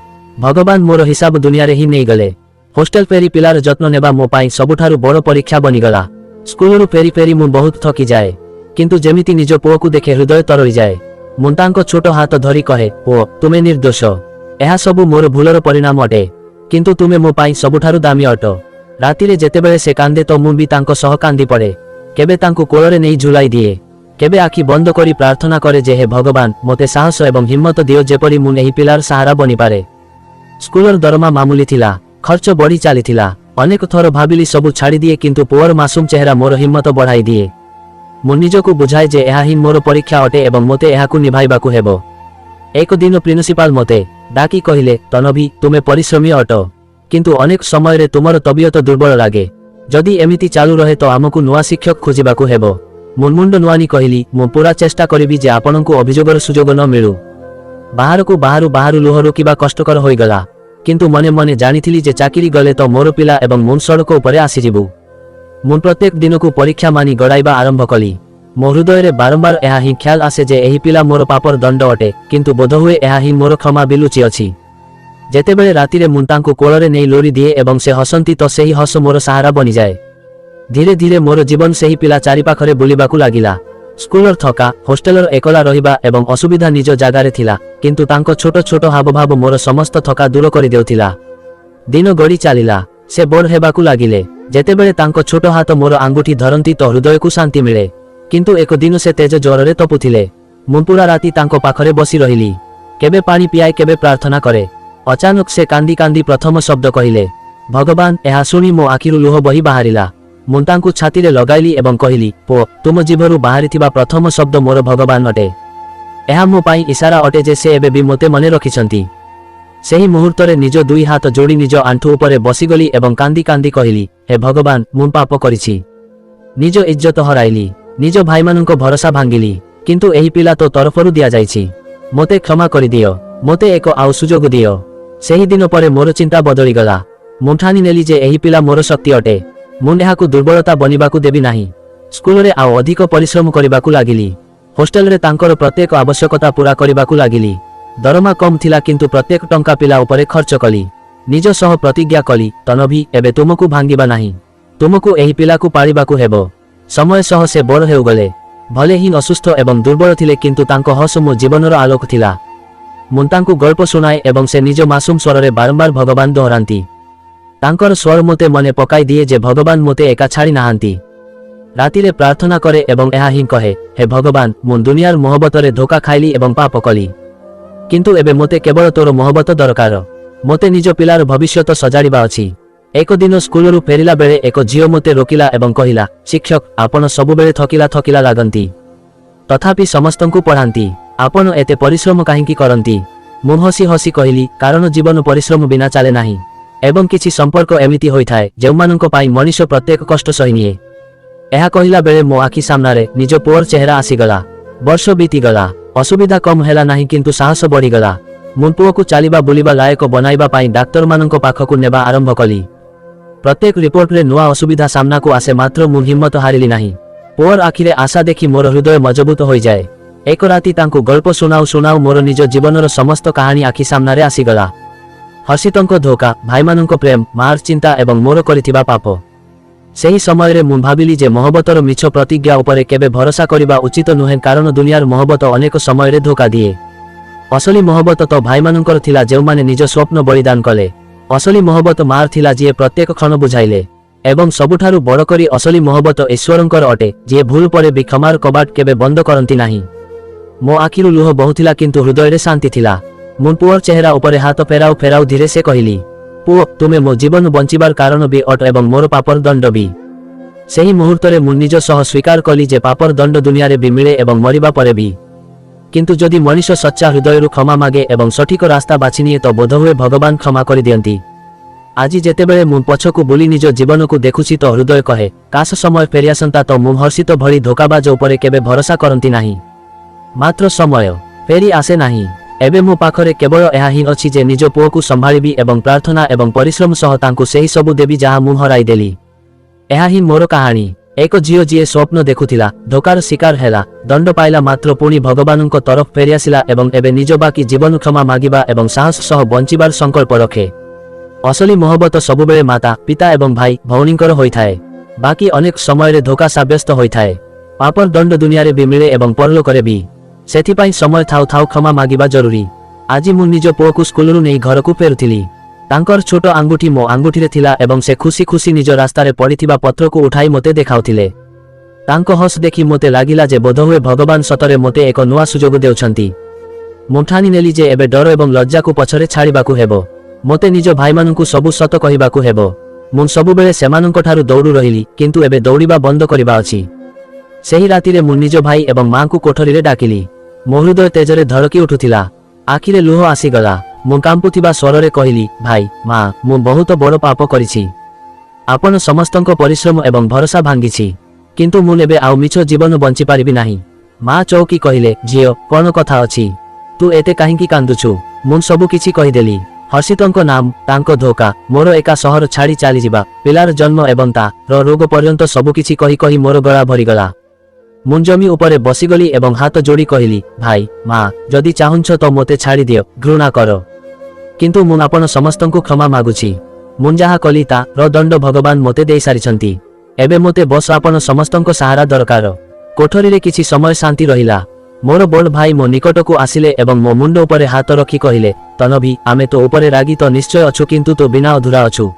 ଭଗବାନ ମୋର ହିସାବ ଦୁନିଆରେ ହିଁ ନେଇଗଲେ। ହୋଷ୍ଟେଲ ଫେରି ପିଲାର ଯତ୍ନ ନେବା ମୋ ପାଇଁ ସବୁଠାରୁ ବଡ଼ ପରୀକ୍ଷା ବନିଗଲା। ସ୍କୁଲରୁ ଫେରି ଫେରି ମୁଁ ବହୁତ ଥକିଯାଏ, କିନ୍ତୁ ଯେମିତି ନିଜ ପୁଅକୁ ଦେଖେ ହୃଦୟ ତରଳିଯାଏ। ମୁଁ ତାଙ୍କ ଛୋଟ ହାତ ଧରି କହେ, ପୁଅ, ତୁମେ ନିର୍ଦ୍ଦୋଷ। ଏହା ସବୁ ମୋର ଭୁଲର ପରିଣାମ ଅଟେ, କିନ୍ତୁ ତୁମେ ମୋ ପାଇଁ ସବୁଠାରୁ ଦାମୀ ଅଟ। ରାତିରେ ଯେତେବେଳେ ସେ କାନ୍ଦେ ତ ମୁଁ ବି ତାଙ୍କ ସହ କାନ୍ଦି ପଡ଼େ। କେବେ ତାଙ୍କୁ କୋଳରେ ନେଇ ଝୁଲାଇ ଦିଏ, କେବେ ଆଖି ବନ୍ଦ କରି ପ୍ରାର୍ଥନା କରେ ଯେ ହେ ଭଗବାନ, ମୋତେ ସାହସ ଏବଂ ହିମ୍ମତ ଦିଅ ଯେପରି ମୁଁ ଏହି ପିଲାର ସାହାରା ବନିପାରେ। ସ୍କୁଲର ଦରମା ମାମୁଲି ଥିଲା, ଖର୍ଚ୍ଚ ବଢ଼ି ଚାଲିଥିଲା। ଅନେକ ଥର ଭାବିଲି ସବୁ ଛାଡ଼ିଦିଏ, କିନ୍ତୁ ପୁଅର ମାସୁମ ଚେହେରା ମୋର ହିମ୍ମତ ବଢ଼ାଇ ଦିଏ। ମୁଁ ନିଜକୁ ବୁଝାଏ ଯେ ଏହା ହିଁ ମୋର ପରୀକ୍ଷା ଅଟେ ଏବଂ ମୋତେ ଏହାକୁ ନିଭାଇବାକୁ ହେବ। ଏକ ଦିନ ପ୍ରିନ୍ସିପାଲ ମୋତେ ଡାକି କହିଲେ, ତନଭି, ତୁମେ ପରିଶ୍ରମୀ ଅଟ, କିନ୍ତୁ ଅନେକ ସମୟରେ ତୁମର ତବିୟତ ଦୁର୍ବଳ ଲାଗେ। ଯଦି ଏମିତି ଚାଲୁ ରହେ ତ ଆମକୁ ନୂଆ ଶିକ୍ଷକ ଖୋଜିବାକୁ ହେବ। ମୁଁ ମୁଣ୍ଡ ନୁଆଁନି କହିଲି, ମୁଁ ପୁରା ଚେଷ୍ଟା କରିବି ଯେ ଆପଣଙ୍କୁ ଅଭିଯୋଗର ସୁଯୋଗ ନ ମିଳୁ। ବାହାରୁ ଲୁହ ରୋକିବା କଷ୍ଟକର ହୋଇଗଲା, କିନ୍ତୁ ମନେ ମନେ ଜାଣିଥିଲି ଯେ ଚାକିରି ଗଲେ ତ ମୋର ପିଲା ଏବଂ ମୁଁ ସଡ଼କ ଉପରେ ଆସିଯିବୁ। ମୁଁ ପ୍ରତ୍ୟେକ ଦିନକୁ ପରୀକ୍ଷା ମାନି ଗଡ଼ାଇବା ଆରମ୍ଭ କଲି। ମୋ ହୃଦୟରେ ବାରମ୍ବାର ଏହା ହିଁ ଖ୍ୟାଲ ଆସେ ଯେ ଏହି ପିଲା ମୋର ପାପର ଦଣ୍ଡ ଅଟେ, କିନ୍ତୁ ବୋଧହୁଏ ଏହା ହିଁ ମୋର କ୍ଷମା ବି ଲୁଚି ଅଛି। ଯେତେବେଳେ ରାତିରେ ମୁଁ ତାଙ୍କୁ କୋଳରେ ନେଇ ଲୋରି ଦିଏ ଏବଂ ସେ ହସନ୍ତି ତ ସେହି ହସ ମୋର ସାହାରା ବନିଯାଏ। ଧୀରେ ଧୀରେ ମୋର ଜୀବନ ସେହି ପିଲା ଚାରିପାଖରେ ବୁଲିବାକୁ ଲାଗିଲା। ସ୍କୁଲର ଥକା, ହୋଷ୍ଟେଲର ଏକଲା ରହିବା ଏବଂ ଅସୁବିଧା ନିଜ ଜାଗାରେ ଥିଲା, କିନ୍ତୁ ତାଙ୍କ ଛୋଟ ଛୋଟ ହାବଭାବ ମୋର ସମସ୍ତ ଥକା ଦୂର କରିଦେଉଥିଲା। ଦିନ ଗଡ଼ି ଚାଲିଲା, ସେ ବୋର୍ ହେବାକୁ ଲାଗିଲେ। ଯେତେବେଳେ ତାଙ୍କ ଛୋଟ ହାତ ମୋର ଆଙ୍ଗୁଠି ଧରନ୍ତି ତ ହୃଦୟକୁ ଶାନ୍ତି ମିଳେ। କିନ୍ତୁ ଏକ ଦିନ ସେ ତେଜ ଜ୍ୱରରେ ତପୁଥିଲେ। ମୁଁ ପୁରା ରାତି ତାଙ୍କ ପାଖରେ ବସି ରହିଲି, କେବେ ପାଣି ପିଆଏ, କେବେ ପ୍ରାର୍ଥନା କରେ। ଅଚାନକ ସେ କାନ୍ଦି କାନ୍ଦି ପ୍ରଥମ ଶବ୍ଦ କହିଲେ, ଭଗବାନ। ଏହା ଶୁଣି ମୋ ଆଖିରୁ ଲୁହ ବହି ବାହାରିଲା। ମୁଁ ତାଙ୍କୁ ଛାତିରେ ଲଗାଇଲି ଏବଂ କହିଲି, ପୁଅ, ତୁମ ଜିଭରୁ ବାହାରିଥିବା ପ୍ରଥମ ଶବ୍ଦ ମୋର ଭଗବାନ ଅଟେ। ଏହା ମୋ ପାଇଁ ଇସାରା ଅଟେ ଯେ ସେ ଏବେ ବି ମୋତେ ମନେ ରଖିଛନ୍ତି। ସେହି ମୁହୂର୍ତ୍ତରେ ନିଜ ଦୁଇ ହାତ ଯୋଡ଼ି ନିଜ ଆଣ୍ଠୁ ଉପରେ ବସିଗଲି ଏବଂ କାନ୍ଦି କାନ୍ଦି କହିଲି, ହେ ଭଗବାନ, ମୁଁ ପାପ କରିଛି। ନିଜ ଇଜ୍ଜତ ହରାଇଲି, ନିଜ ଭାଇମାନଙ୍କ ଭରସା ଭାଙ୍ଗିଲି, କିନ୍ତୁ ଏହି ପିଲା ତୋ ତରଫରୁ ଦିଆଯାଇଛି। ମୋତେ କ୍ଷମା କରିଦିଅ, ମୋତେ ଏକ ଆଉ ସୁଯୋଗ ଦିଅ। ସେହି ଦିନ ପରେ ମୋର ଚିନ୍ତା ବଦଳିଗଲା। ମୁଁ ଠାନି ନେଲି ଯେ ଏହି ପିଲା ମୋର ଶକ୍ତି ଅଟେ। ମୁଁ ଏହାକୁ ଦୁର୍ବଳତା ବନିବାକୁ ଦେବି ନାହିଁ। ସ୍କୁଲରେ ଆଉ ଅଧିକ ପରିଶ୍ରମ କରିବାକୁ ଲାଗିଲି। ହୋଷ୍ଟେଲରେ ତାଙ୍କର ପ୍ରତ୍ୟେକ ଆବଶ୍ୟକତା ପୂରା କରିବାକୁ ଲାଗିଲି। ଦରମା କମ୍ ଥିଲା, କିନ୍ତୁ ପ୍ରତ୍ୟେକ ଟଙ୍କା ପିଲା ଉପରେ ଖର୍ଚ୍ଚ କଲି। ନିଜ ସହ ପ୍ରତିଜ୍ଞା କଲି, ତନଭି, ଏବେ ତୁମକୁ ଭାଙ୍ଗିବା ନାହିଁ। ତୁମକୁ ଏହି ପିଲାକୁ ପାଳିବାକୁ ହେବ। ସମୟ ସହ ସେ ବଡ଼ ହେଉଗଲେ। ଭଲେ ହିଁ ଅସୁସ୍ଥ ଏବଂ ଦୁର୍ବଳ ଥିଲେ, କିନ୍ତୁ ତାଙ୍କ ହସ ମୋ ଜୀବନର ଆଲୋକ ଥିଲା। ମୁଁ ତାଙ୍କୁ ଗଳ୍ପ ଶୁଣାଏ ଏବଂ ସେ ନିଜ ମାସୁମ ସ୍ୱରରେ ବାରମ୍ବାର ଭଗବାନ ଦୋହରାନ୍ତି। ତାଙ୍କର ସ୍ୱର ମୋତେ ମନେ ପକାଇ ଦିଏ ଯେ ଭଗବାନ ମୋତେ ଏକା ଛାଡ଼ି ନାହାନ୍ତି। ରାତିରେ ପ୍ରାର୍ଥନା କରେ ଏବଂ ଏହା ହିଁ କହେ, ହେ ଭଗବାନ, ମୁଁ ଦୁନିଆର ମହବତରେ ଧୋକା ଖାଇଲି ଏବଂ ପାପ କଲି, କିନ୍ତୁ ଏବେ ମୋତେ କେବଳ ତୋର ମହବତ ଦରକାର। ମୋତେ ନିଜ ପିଲାର ଭବିଷ୍ୟତ ସଜାଡ଼ିବା ଅଛି। ଏକ ଦିନ ସ୍କୁଲରୁ ଫେରିଲା ବେଳେ ଏକ ଝିଅ ମୋତେ ରୋକିଲା ଏବଂ କହିଲା, ଶିକ୍ଷକ, ଆପଣ ସବୁବେଳେ ଥକିଲା ଲାଗନ୍ତି, ତଥାପି ସମସ୍ତଙ୍କୁ ପଢ଼ାନ୍ତି। ଆପଣ ଏତେ ପରିଶ୍ରମ କାହିଁକି କରନ୍ତି? ମୁଁ ହସି ହସି କହିଲି, କାରଣ ଜୀବନ ପରିଶ୍ରମ ବିନା ଚାଲେ ନାହିଁ ଏବଂ କିଛି ସମ୍ପର୍କ ଏମିତି ହୋଇଥାଏ ଯେଉଁମାନଙ୍କ ପାଇଁ ମଣିଷ ପ୍ରତ୍ୟେକ କଷ୍ଟ ସହିନିଏ। ଏହା କହିଲା ବେଳେ ମୋ ଆଖି ସାମ୍ନାରେ ନିଜ ପୁଅର ଚେହେରା ଆସିଗଲା। ବର୍ଷ ବିତିଗଲା, ଅସୁବିଧା କମ୍ ହେଲା ନାହିଁ, କିନ୍ତୁ ସାହସ ବଢ଼ିଗଲା। ମୁଁ ପୁଅକୁ ଚାଲିବା ବୁଲିବା ଲାୟକ ବନାଇବା ପାଇଁ ଡାକ୍ତରମାନଙ୍କ ପାଖକୁ ନେବା ଆରମ୍ଭ କଲି। ପ୍ରତ୍ୟେକ ରିପୋର୍ଟରେ ନୂଆ ଅସୁବିଧା ସାମ୍ନାକୁ ଆସେ, ମାତ୍ର ମୁଁ ହିମ୍ମତ ହାରିଲି ନାହିଁ। ପୁଅର ଆଖିରେ ଆଶା ଦେଖି ମୋର ହୃଦୟ ମଜବୁତ ହୋଇଯାଏ। ଏକ ରାତି ତାଙ୍କୁ ଗଳ୍ପ ଶୁଣାଉ ମୋର ନିଜ ଜୀବନର ସମସ୍ତ କାହାଣୀ ଆଖି ସାମ୍ନାରେ ଆସିଗଲା। ହର୍ଷିତଙ୍କ ଧୋକା, ଭାଇମାନଙ୍କ ପ୍ରେମ, ମାର ଚିନ୍ତା ଏବଂ ମୋର କରିଥିବା ପାପ। ସେହି ସମୟରେ ମୁଁ ଭାବିଲି ଯେ ମହବତର ମିଛ ପ୍ରତିଜ୍ଞା ଉପରେ କେବେ ଭରସା କରିବା ଉଚିତ ନୁହେଁ, କାରଣ ଦୁନିଆର ମହବତ ଅନେକ ସମୟରେ ଧୋକା ଦିଏ। ଅସଲି ମହବତ ତ ଭାଇମାନଙ୍କର ଥିଲା ଯେଉଁମାନେ ନିଜ ସ୍ୱପ୍ନ ବଳିଦାନ କଲେ। ଅସଲି ମହବତ ମାର ଥିଲା ଯିଏ ପ୍ରତ୍ୟେକ କ୍ଷଣ ବୁଝାଇଲେ। ଏବଂ ସବୁଠାରୁ ବଡ଼ କରି ଅସଲି ମହବତ ଈଶ୍ୱରଙ୍କର ଅଟେ, ଯିଏ ଭୁଲ ପରେ ବି କ୍ଷମାର କବାଟ କେବେ ବନ୍ଦ କରନ୍ତି ନାହିଁ। ମୋ ଆଖିରୁ ଲୁହ ବହୁଥିଲା, କିନ୍ତୁ ହୃଦୟରେ ଶାନ୍ତି ଥିଲା। ମୁଁ ପୁଅର ଚେହେରା ଉପରେ ହାତ ଫେରାଉ ଧୀରେ ସେ କହିଲି, ପୁଅ, ତୁମେ ମୋ ଜୀବନ ବଞ୍ଚିବାର କାରଣ ବି ଅଟ ଏବଂ ମୋର ପାପର ଦଣ୍ଡ ବି। ସେହି ମୁହୂର୍ତ୍ତରେ ମୁଁ ନିଜ ସହ ସ୍ୱୀକାର କଲି ଯେ ପାପର ଦଣ୍ଡ ଦୁନିଆରେ ବି ମିଳେ ଏବଂ ମରିବା ପରେ ବି। କିନ୍ତୁ ଯଦି ମଣିଷ ସଚ୍ଚା ହୃଦୟରୁ କ୍ଷମା ମାଗେ ଏବଂ ସଠିକ ରାସ୍ତା ବାଛିନିଏ ତ ବୋଧହୁଏ ଭଗବାନ କ୍ଷମା କରିଦିଅନ୍ତି। ଆଜି ଯେତେବେଳେ ମୁଁ ପଛକୁ ବୁଲି ନିଜ ଜୀବନକୁ ଦେଖୁଛି ତ ହୃଦୟ କହେ, କାଶ ସମୟ ଫେରିଆସନ୍ତା ତ ମୁଁ ହର୍ଷିତ ଭଳି ଧୋକାବାଜ ଉପରେ କେବେ ଭରସା କରନ୍ତି ନାହିଁ। ମାତ୍ର ସମୟ ଫେରି ଆସେ ନାହିଁ एबे मो पाखरे केवल एहा ही अछि जे निज पुओकु संभाळिबी एवं प्रार्थना एवं परिश्रम सह तांकु सेही सबु देबी जहा मु हराई देली। एहा ही मोर कहानी। एक झियो जीए स्वप्न देखुथिला, धोकार शिकार हेला, दंड पाइला मात्र पुणी भगवानଙ୍କ तरफ फेरी आसिला एवं एबे निज बाकी जीवन क्षमा मागिबा एवं साहस सह बंचिबार संकल्प रखे। असली मोहब्बत सबुबेले माता पिता एवं भाई भौणींकर होइथाए, बाकी अनेक समय धोखा साब्यस्त होइथाए। पापर दंड दुनिया रे भी मिले एवं परलोकरे भी। सेथिपाई समय थाउ थाउ क्षमा मागिबा जरूरी। आज मु निज पुओकु स्कूलरु नै घरकु फेरुथिली। तांकर छोट आंगुठी मो आंगुठीरे थिला एवं से खुशी खुशी निज रास्तारे पड़िथिबा पत्रकु उठाई मते देखाउथिले। तांको हस देखि मते लागिला जे बोधहुए भगवान सतरे मते एक नुआ सुजोग देउछंती। मु ठानी नेली जे एबे डर एवं लज्जाकु पछरे छाड़िबाकु हेबो। मते निज भाईमानंकु सबु सत कहिबाकु हेबो। मु सबुबेले सेमानंक ठारु दौड़ु रहिली, किंतु एबे दौड़िबा बंद करिबा अछि। सेही रातिरे मु निज भाई एवं मां को कोठरीरे डाकिली। मो हृदय तेजरे धड़की उठुथिला, आखिरे लुह आसीगला। मु कांपुथिबा स्वररे कहिली, भाई मां, मु बहुत बड़ पाप करिछि। आपण समस्तंक परिश्रम एवं भरोसा भांगिछि, किंतु मु एबे आउ मिछ जीवन बंची पारिबि नाही। मां चौकी कहिले, झियो कोन कथा अछि, तू एते काहिंकी कांदुछु। मु सबु किछि कहिदेली। हर्षितंक नाम, तांको धोखा, मोर एका सहर छाड़ी चली जिबा, पिलार जन्म एवं तार रोग पर्यंत सबु किछि कहि कहि मोर गळा भरिगला। मु जमी उपरे बसिगली एवं हाथ जोड़ी कहिली, भाई मां, जदि चाहुंछ तो मते छाड़ी दियो, घृणा कर, किंतु मु आपण समस्तंकु क्षमा मागुछि। मु जाहा कली तार दंड भगवान मते देई सारिछंती। एबे मते बस आपण समस्तंक सहारा दरकार। कोठरीरे किछि समय शांति रहिला। मोर बड़ भाई मो निकटकु आसिले एवं मो मुंड उपरे हाथ रखी कहिले, तनभी आमे तो उपरे रागी तो निश्चय अछु, किंतु तो बिना अधूरा अछु।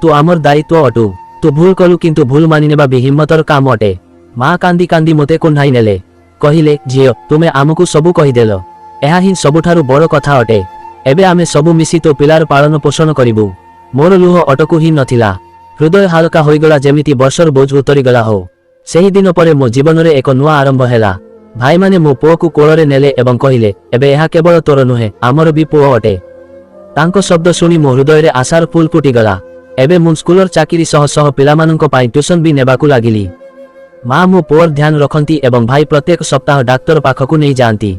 तू आमर दायित्व अटु। तू भूल कलु, किंतु भूल मानि नेबा भी हिम्मतर काम अटे। मां कांदी कांदी मते कुंढाई नेले, कहिले, झियो तुमे आमकु सबु कहिदेल, एहा ही सबुठारु बड़ कथा अटे। एबे आमे सबु मिसी तो पिलार पालन पोषण करिबु। मोर लुह अटकु ही नथिला। हृदय हालका होइगला जेमिति वर्षर बोझ उतरिगला हो। सेही दिन परे मो जीवनरे एक नुआ आरंभ हेला। भाई माने मो पुओकु कोଳରେ नेले एवं कहिले, एबे एहा केवल तोर नुहे, आमर भी पुओ अटे। तांको शब्द शुणी मो हृदयरे आशार फूल फुटिगला। एबे मु स्कूलर चाकिरी सह सह पिलामानंक पाई ट्यूशन भी नेबाकु लागिली। मां मो पुओर ध्यान रखंती एवं भाई प्रत्येक सप्ताह डाक्टर पाखकु नै जांती।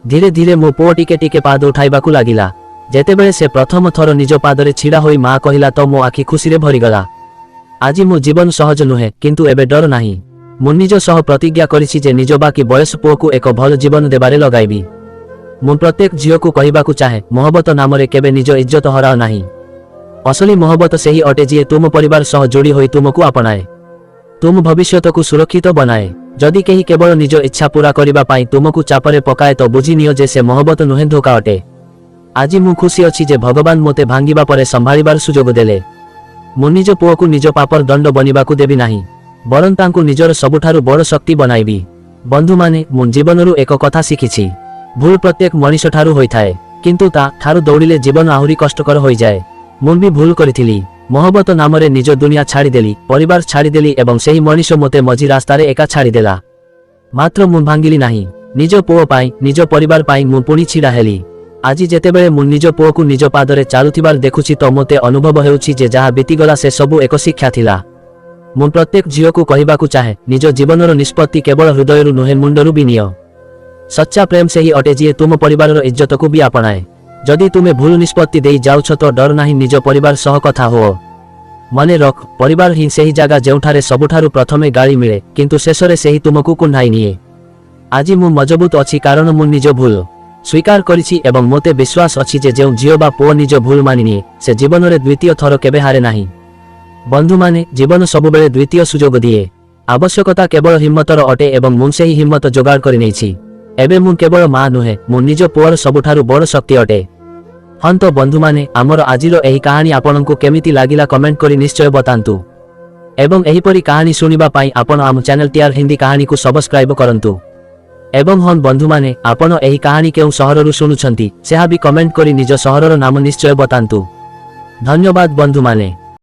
धीरे धीरे मो पुओ टिके टिके पाद उठाइबाकु लागिला। जेतेबेले से प्रथम थर निज पादरे छिड़ा होई मां कहिला तो मो आखि खुशीरे भरिगला। आज मो जीवन सहज नुहे, किंतु एबे डर नाही। मु निज सह प्रतिज्ञा करिछि जे निज बाकी बयस पुओकु एक भल जीवन देबारे लगाइबी। मु प्रत्येक झियोकु कहिबाकु चाहे, मोहब्बत नामरे केबे निज इज्जत हराओ नाही। असली मोहब्बत सेही अटे जिए तुम परिवार सह जोड़ी होई तुमकु अपनाए, तुम भविष्यतकु सुरक्षित बनाए। जदि केही केवल निज इच्छा पूरा करिबा पाई तुमकु चापरे पकाए तो बुझी नियो जे से मोहब्बत नुहे, धोखा अटे। आज मु खुशी अछि जे भगवान मते भांगिबा परे संभाळिबार सुजोग देले। मु निज पुओकु निज पापर दंड बनिबाकु देबी नाही, बरं तांकु निजर सबुठारु बड़ शक्ति बनाइबी। बंधु माने, मु जीवनरु एक कथा शिखिछि। भूल प्रत्येक मनीष ठारु होइथाए, किंतु ता ठारु दौड़िले जीवन आहुरी कष्टकर होई जाए। मु भी भूल करिथिली। मोहब्बत नामरे निज दुनिया छाड़ी देली, परिवार छाड़ी देली एवं सेही मनीष मते मझी रास्तारे एका छाड़ी देला। मात्र मु भांगिली नाही। निज पुओ पाई, निज परिवार पाई मु पुणी छिड़ा हेली। आज जेतेबेले मु निज पुओकु निज पादरे चालुथिबार देखुछि तो मते अनुभव हेउछि जे जहा बीतीगला से सबु एक शिक्षा थिला। मु प्रत्येक झियोकु कहिबाकु चाहे, निज जीवनर निष्पत्ति केवल हृदयरु नुहे, मुंडरु भी नियो। सच्चा प्रेम सेही अटे जिए तुम परिवारर इज्जतकु भी अपनाए। जदि तुमे भूल निष्पत्ति देई जाउछ तो डर नाही, निज परिवार सह कथा हो। मने रख, परिवार ही सेही जागा जेउठारे सबुठारु प्रथमे गाली मिले, किंतु शेषरे सेही तुमकु कुंढाई निए। आज मु मजबूत अछि कारण मु निज भूल स्वीकार करिछि एवं मोते विश्वास अछि जे जेउ झियो बा पुओ निज भूल मानि निए, से जीवनरे द्वितीय थर केबे हारे नाही। बंधु माने, जीवन सबुबेले द्वितीय सुजोग दिए। आवश्यकता केवल हिम्मतर अटे एवं मु सेही हिम्मत जोगाड़ करि नेछि। एबे मु केवल मां नुहे, मु निज पुओर सबुठारु बड़ शक्ति अटे। हन तो बंधु माने, आमर आजिर एही कहानी आपनकु केमिति लागिला कमेंट करि निश्चय बतांतु। एवं एहीपरि कहानी सुनिबा पाई आपण आम चैनल टीआर हिंदी कहानी को सब्सक्राइब करंतु। एवं हन बंधु माने, आपण एही कहानी केउ सहररु सुनुछंती, सेहा भी कमेंट करि निज सहरर नाम निश्चय बतांतु। धन्यवाद बंधु माने।